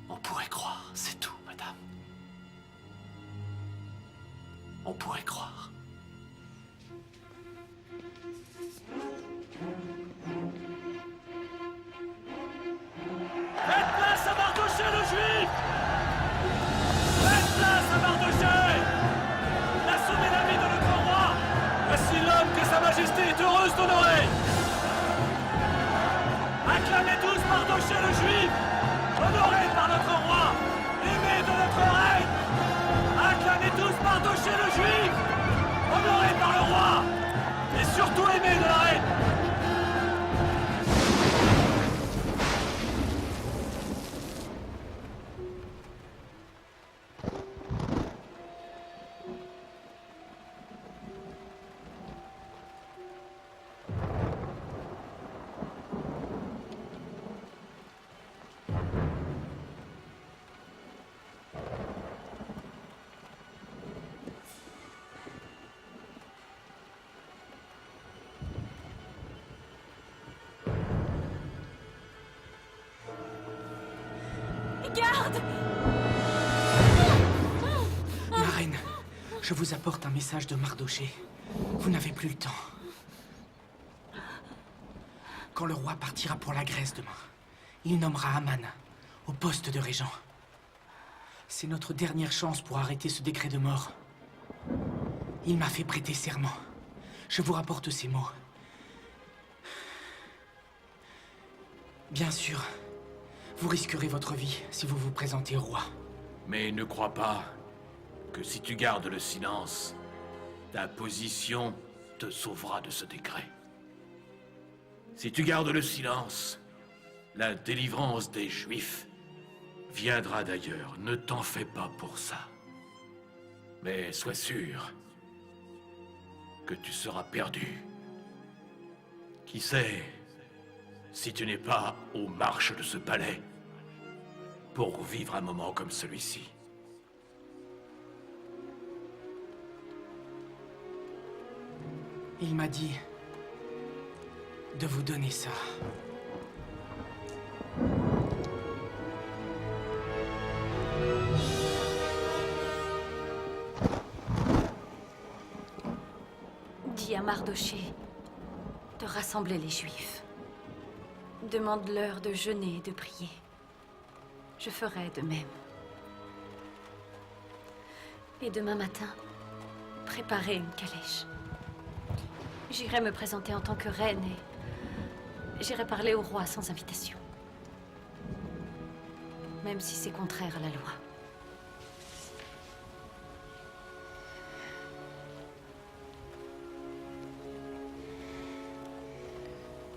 On pourrait croire, c'est tout, madame. On pourrait croire. Faites place à Mardochée le juif! Faites place à Mardochée! Il a sauvé la vie de notre roi! Voici l'homme que Sa Majesté est heureuse d'honorer! Acclamez tous Mardochée le juif! Honoré par notre roi! Aimé de notre reine! Acclamez tous Mardochée le juif! Honoré par le roi! Et surtout aimé de la reine! Je vous apporte un message de Mardoché. Vous n'avez plus le temps. Quand le roi partira pour la Grèce demain, il nommera Aman au poste de régent. C'est notre dernière chance pour arrêter ce décret de mort. Il m'a fait prêter serment. Je vous rapporte ces mots. Bien sûr, vous risquerez votre vie si vous vous présentez au roi. Mais ne crois pas que si tu gardes le silence, ta position te sauvera de ce décret. Si tu gardes le silence, la délivrance des Juifs viendra d'ailleurs. Ne t'en fais pas pour ça. Mais sois sûr que tu seras perdu. Qui sait si tu n'es pas aux marches de ce palais pour vivre un moment comme celui-ci. Il m'a dit de vous donner ça. Dis à Mardoché de rassembler les Juifs. Demande-leur de jeûner et de prier. Je ferai de même. Et demain matin, préparez une calèche. J'irai me présenter en tant que reine et j'irai parler au roi sans invitation. Même si c'est contraire à la loi.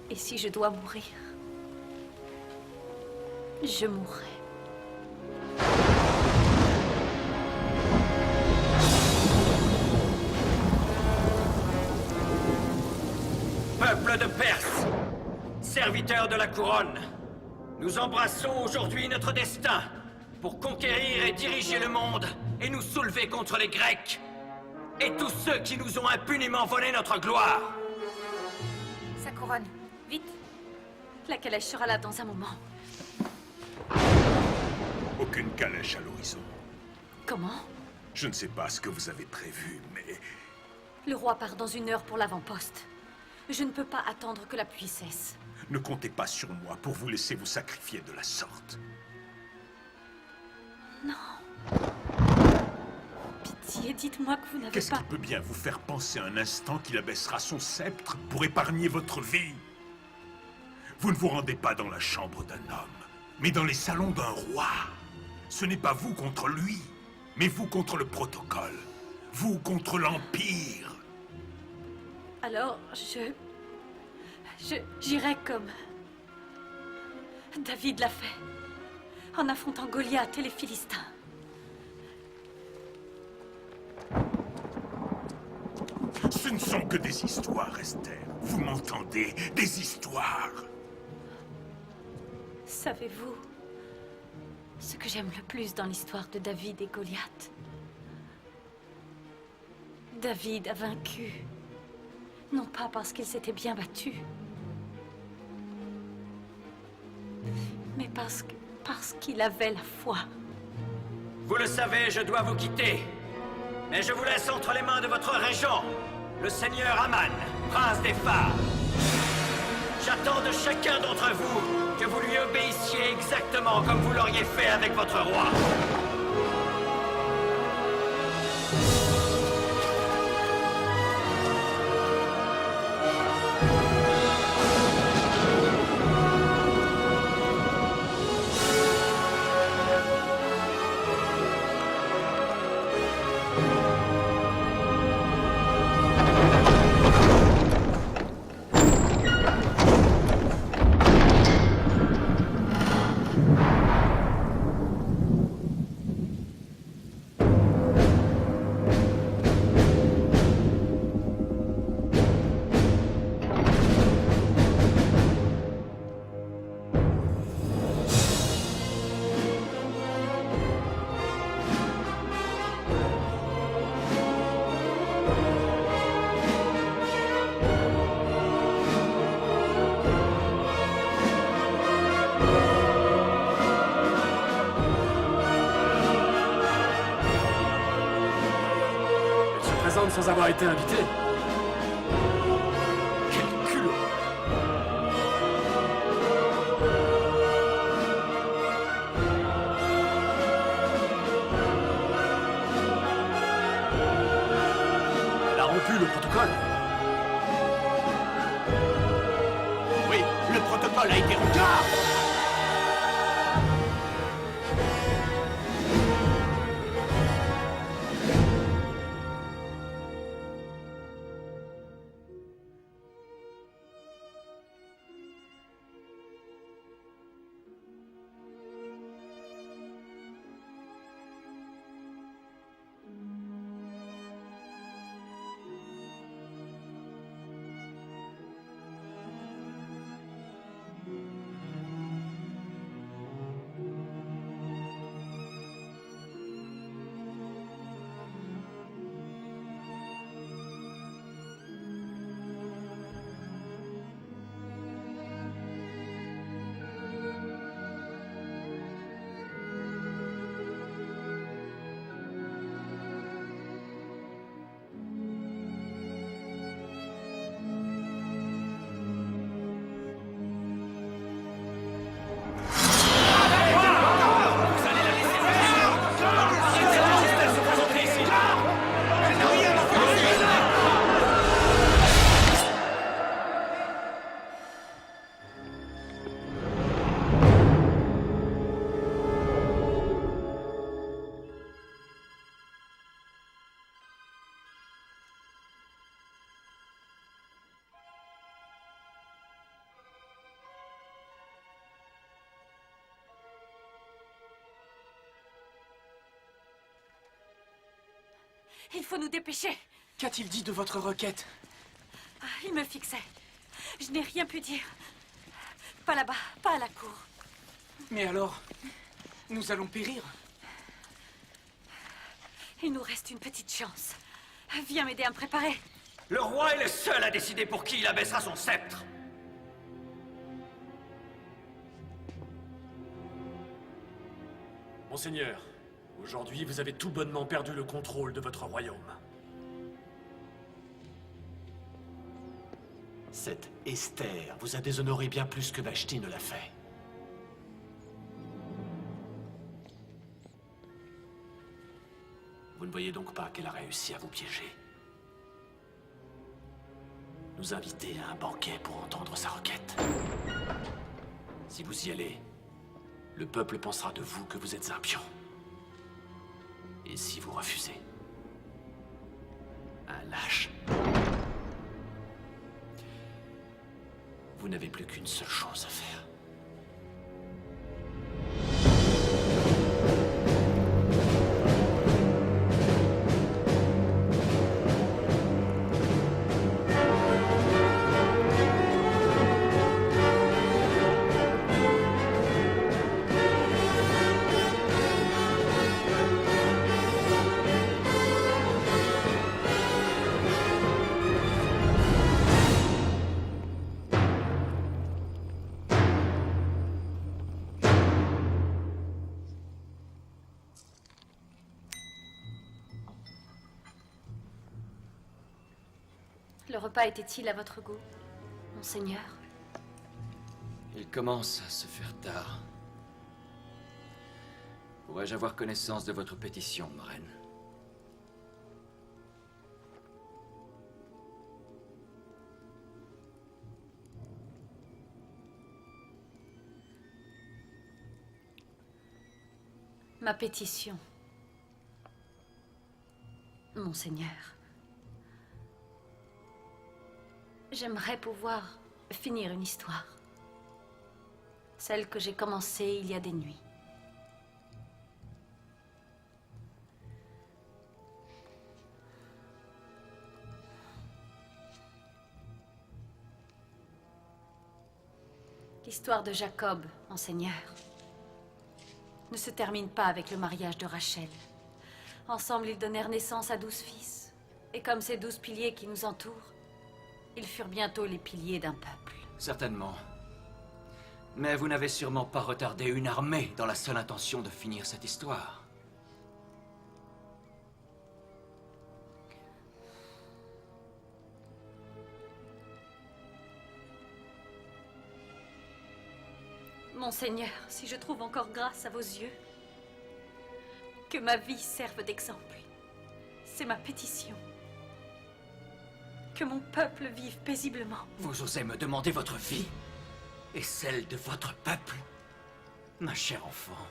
Et si je dois mourir, je mourrai. Peuple de Perse, serviteurs de la couronne, nous embrassons aujourd'hui notre destin pour conquérir et diriger le monde et nous soulever contre les Grecs et tous ceux qui nous ont impunément volé notre gloire. Sa couronne, vite. La calèche sera là dans un moment. Aucune calèche à l'horizon. Comment? Je ne sais pas ce que vous avez prévu, mais... Le roi part dans 1 heure pour l'avant-poste. Je ne peux pas attendre que la pluie cesse. Ne comptez pas sur moi pour vous laisser vous sacrifier de la sorte. Non. Pitié, dites-moi que vous n'avez Qu'est-ce pas... qui peut bien vous faire penser un instant qu'il abaissera son sceptre pour épargner votre vie? Vous ne vous rendez pas dans la chambre d'un homme, mais dans les salons d'un roi. Ce n'est pas vous contre lui, mais vous contre le protocole. Vous contre l'Empire. Alors, j'irai comme... David l'a fait, en affrontant Goliath et les Philistins. Ce ne sont que des histoires, Esther. Vous m'entendez? Des histoires. Savez-vous ce que j'aime le plus dans l'histoire de David et Goliath? David a vaincu, non pas parce qu'il s'était bien battu, mais parce qu'il avait la foi. Vous le savez, je dois vous quitter. Mais je vous laisse entre les mains de votre régent, le seigneur Aman, prince des phares. J'attends de chacun d'entre vous que vous lui obéissiez exactement comme vous l'auriez fait avec votre roi. descendre sans avoir été invité. Quel culot! Elle a rompu le protocole. Oui, le protocole a été rompu. Il faut nous dépêcher. Qu'a-t-il dit de votre requête? Il me fixait. Je n'ai rien pu dire. Pas là-bas, pas à la cour. Mais alors, nous allons périr. Il nous reste une petite chance. Viens m'aider à me préparer. Le roi est le seul à décider pour qui il abaissera son sceptre. Monseigneur, aujourd'hui, vous avez tout bonnement perdu le contrôle de votre royaume. Cette Esther vous a déshonoré bien plus que Vashti ne l'a fait. Vous ne voyez donc pas qu'elle a réussi à vous piéger? Nous inviter à un banquet pour entendre sa requête. Si vous y allez, le peuple pensera de vous que vous êtes un pion. Et si vous refusez, un lâche. Vous n'avez plus qu'une seule chose à faire. Le repas était-il à votre goût, monseigneur? Il commence à se faire tard. Pourrais-je avoir connaissance de votre pétition, reine? Ma pétition, monseigneur. J'aimerais pouvoir finir une histoire. Celle que j'ai commencée il y a des nuits. L'histoire de Jacob, monseigneur, ne se termine pas avec le mariage de Rachel. Ensemble, ils donnèrent naissance à 12 fils. Et comme ces 12 piliers qui nous entourent, ils furent bientôt les piliers d'un peuple. Certainement. Mais vous n'avez sûrement pas retardé une armée dans la seule intention de finir cette histoire. Monseigneur, si je trouve encore grâce à vos yeux, que ma vie serve d'exemple. C'est ma pétition. Que mon peuple vive paisiblement. Vous osez me demander votre vie et celle de votre peuple? Ma chère enfant,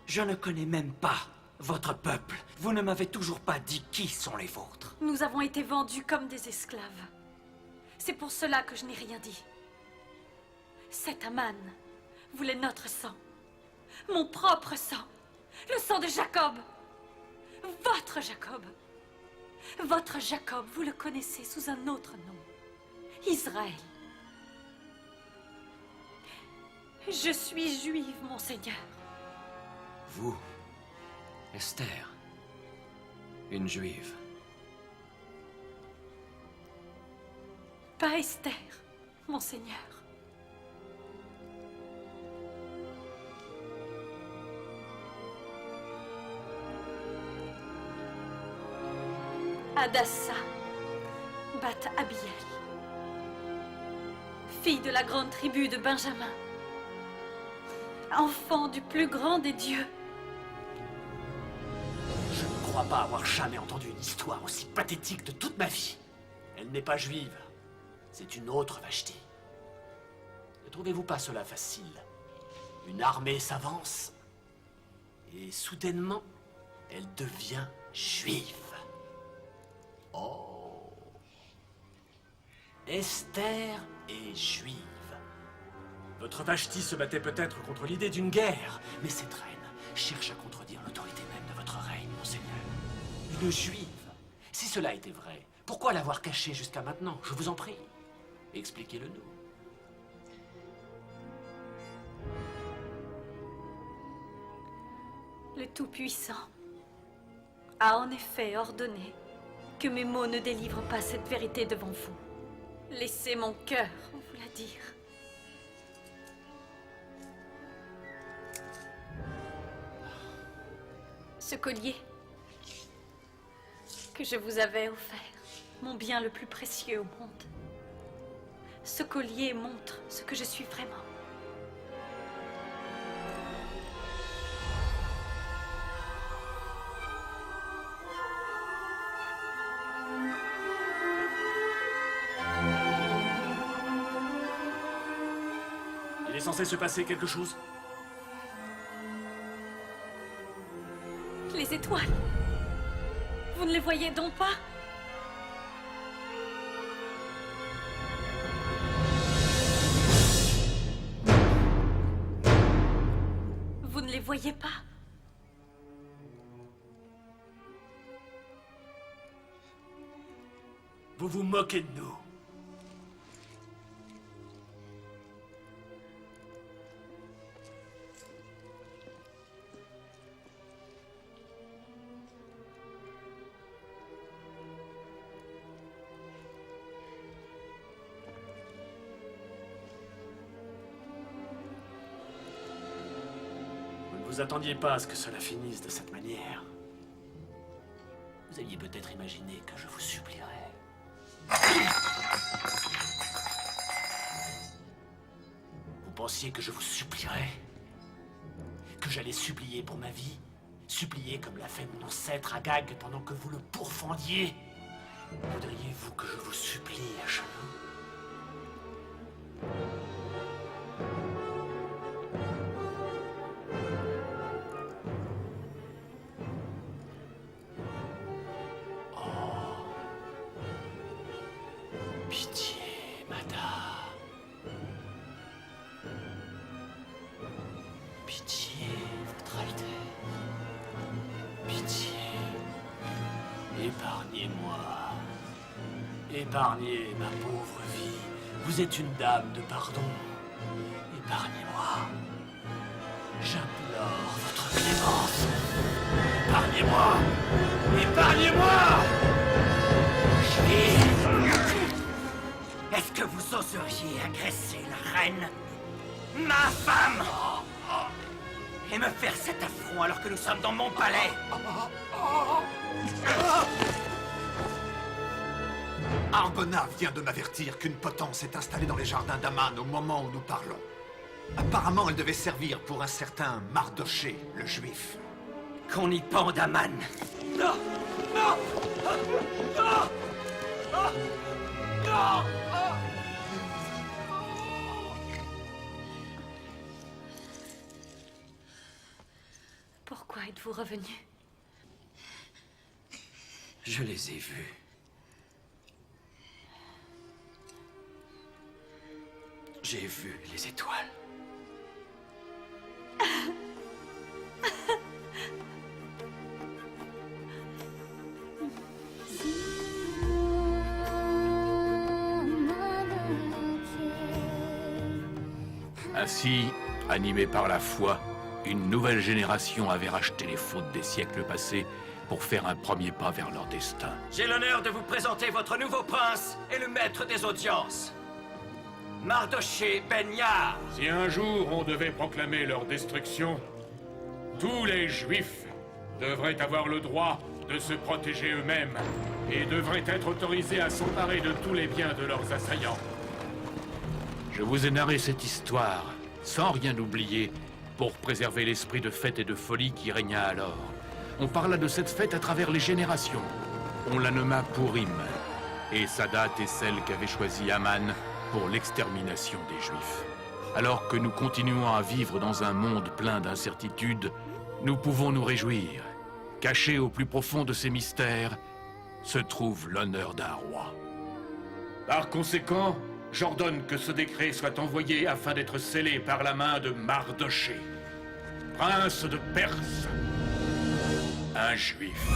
je ne connais même pas votre peuple. Vous ne m'avez toujours pas dit qui sont les vôtres. Nous avons été vendus comme des esclaves. C'est pour cela que je n'ai rien dit. Cet Aman voulait notre sang. Mon propre sang. Le sang de Jacob. Votre Jacob. Votre Jacob, vous le connaissez sous un autre nom. Israël. Je suis juive, Monseigneur. Vous, Esther, une juive. Pas Esther, Monseigneur. Hadassa, Bat Abiel, fille de la grande tribu de Benjamin, enfant du plus grand des dieux. Je ne crois pas avoir jamais entendu une histoire aussi pathétique de toute ma vie. Elle n'est pas juive. C'est une autre Vashti. Ne trouvez-vous pas cela facile? Une armée s'avance et soudainement, elle devient juive. Oh. Esther est juive. Votre Vashti se battait peut-être contre l'idée d'une guerre, mais cette reine cherche à contredire l'autorité même de votre règne, Monseigneur. Une juive. Si cela était vrai, pourquoi l'avoir cachée jusqu'à maintenant? Je vous en prie. Expliquez-le-nous. Le Tout-Puissant a en effet ordonné que mes mots ne délivrent pas cette vérité devant vous. Laissez mon cœur vous la dire. Ce collier que je vous avais offert, mon bien le plus précieux au monde. Ce collier montre ce que je suis vraiment. Il est censé se passer quelque chose? Les étoiles. Vous ne les voyez donc pas? Vous ne les voyez pas? Vous vous moquez de nous. Vous attendiez pas à ce que cela finisse de cette manière. Vous aviez peut-être imaginé que je vous supplierais. Vous pensiez que je vous supplierais? Que j'allais supplier pour ma vie? Supplier comme l'a fait mon ancêtre Agag pendant que vous le pourfendiez? Voudriez-vous que je vous supplie à genoux? Pitié, madame. Pitié, votre Altesse. Pitié. Épargnez-moi. Épargnez ma pauvre vie. Vous êtes une dame de pardon. Épargnez-moi. J'implore votre clémence. Épargnez-moi. Épargnez-moi. Est-ce que vous oseriez agresser la reine, ma femme, et me faire cet affront alors que nous sommes dans mon palais? Argona vient de m'avertir qu'une potence est installée dans les jardins d'Aman au moment où nous parlons. Apparemment, elle devait servir pour un certain Mardoché, le juif. Qu'on y pende Aman. Non! Non! Non! Non! Pourquoi êtes-vous revenu? Je les ai vus. J'ai vu les étoiles. Ainsi, animé par la foi, une nouvelle génération avait racheté les fautes des siècles passés pour faire un premier pas vers leur destin. J'ai l'honneur de vous présenter votre nouveau prince et le maître des audiences. Mardoché Ben Yar. Si un jour on devait proclamer leur destruction, tous les Juifs devraient avoir le droit de se protéger eux-mêmes et devraient être autorisés à s'emparer de tous les biens de leurs assaillants. Je vous ai narré cette histoire, sans rien oublier, pour préserver l'esprit de fête et de folie qui régna alors. On parla de cette fête à travers les générations. On la nomma Purim, et sa date est celle qu'avait choisie Aman pour l'extermination des Juifs. Alors que nous continuons à vivre dans un monde plein d'incertitudes, nous pouvons nous réjouir. Caché au plus profond de ces mystères, se trouve l'honneur d'un roi. Par conséquent, j'ordonne que ce décret soit envoyé afin d'être scellé par la main de Mardoché, prince de Perse, un Juif.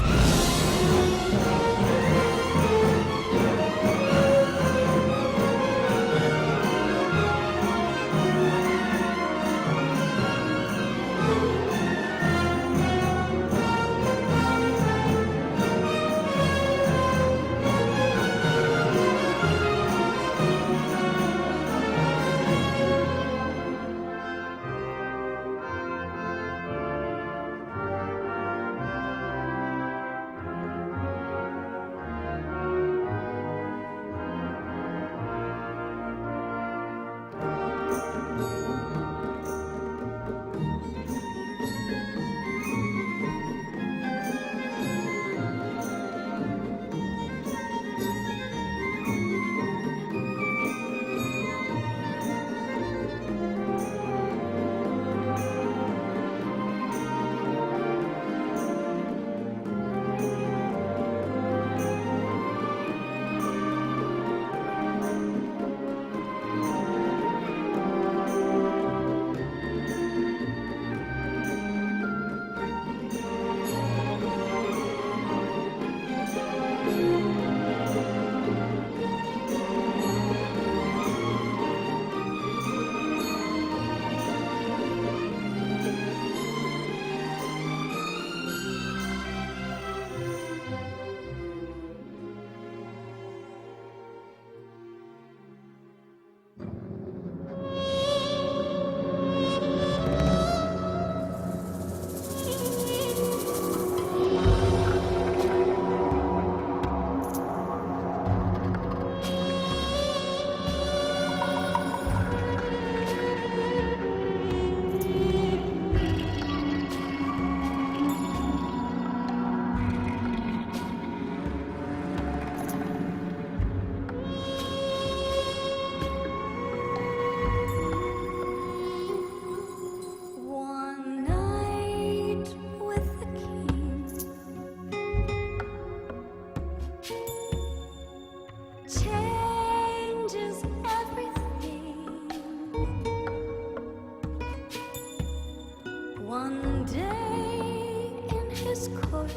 One day in his court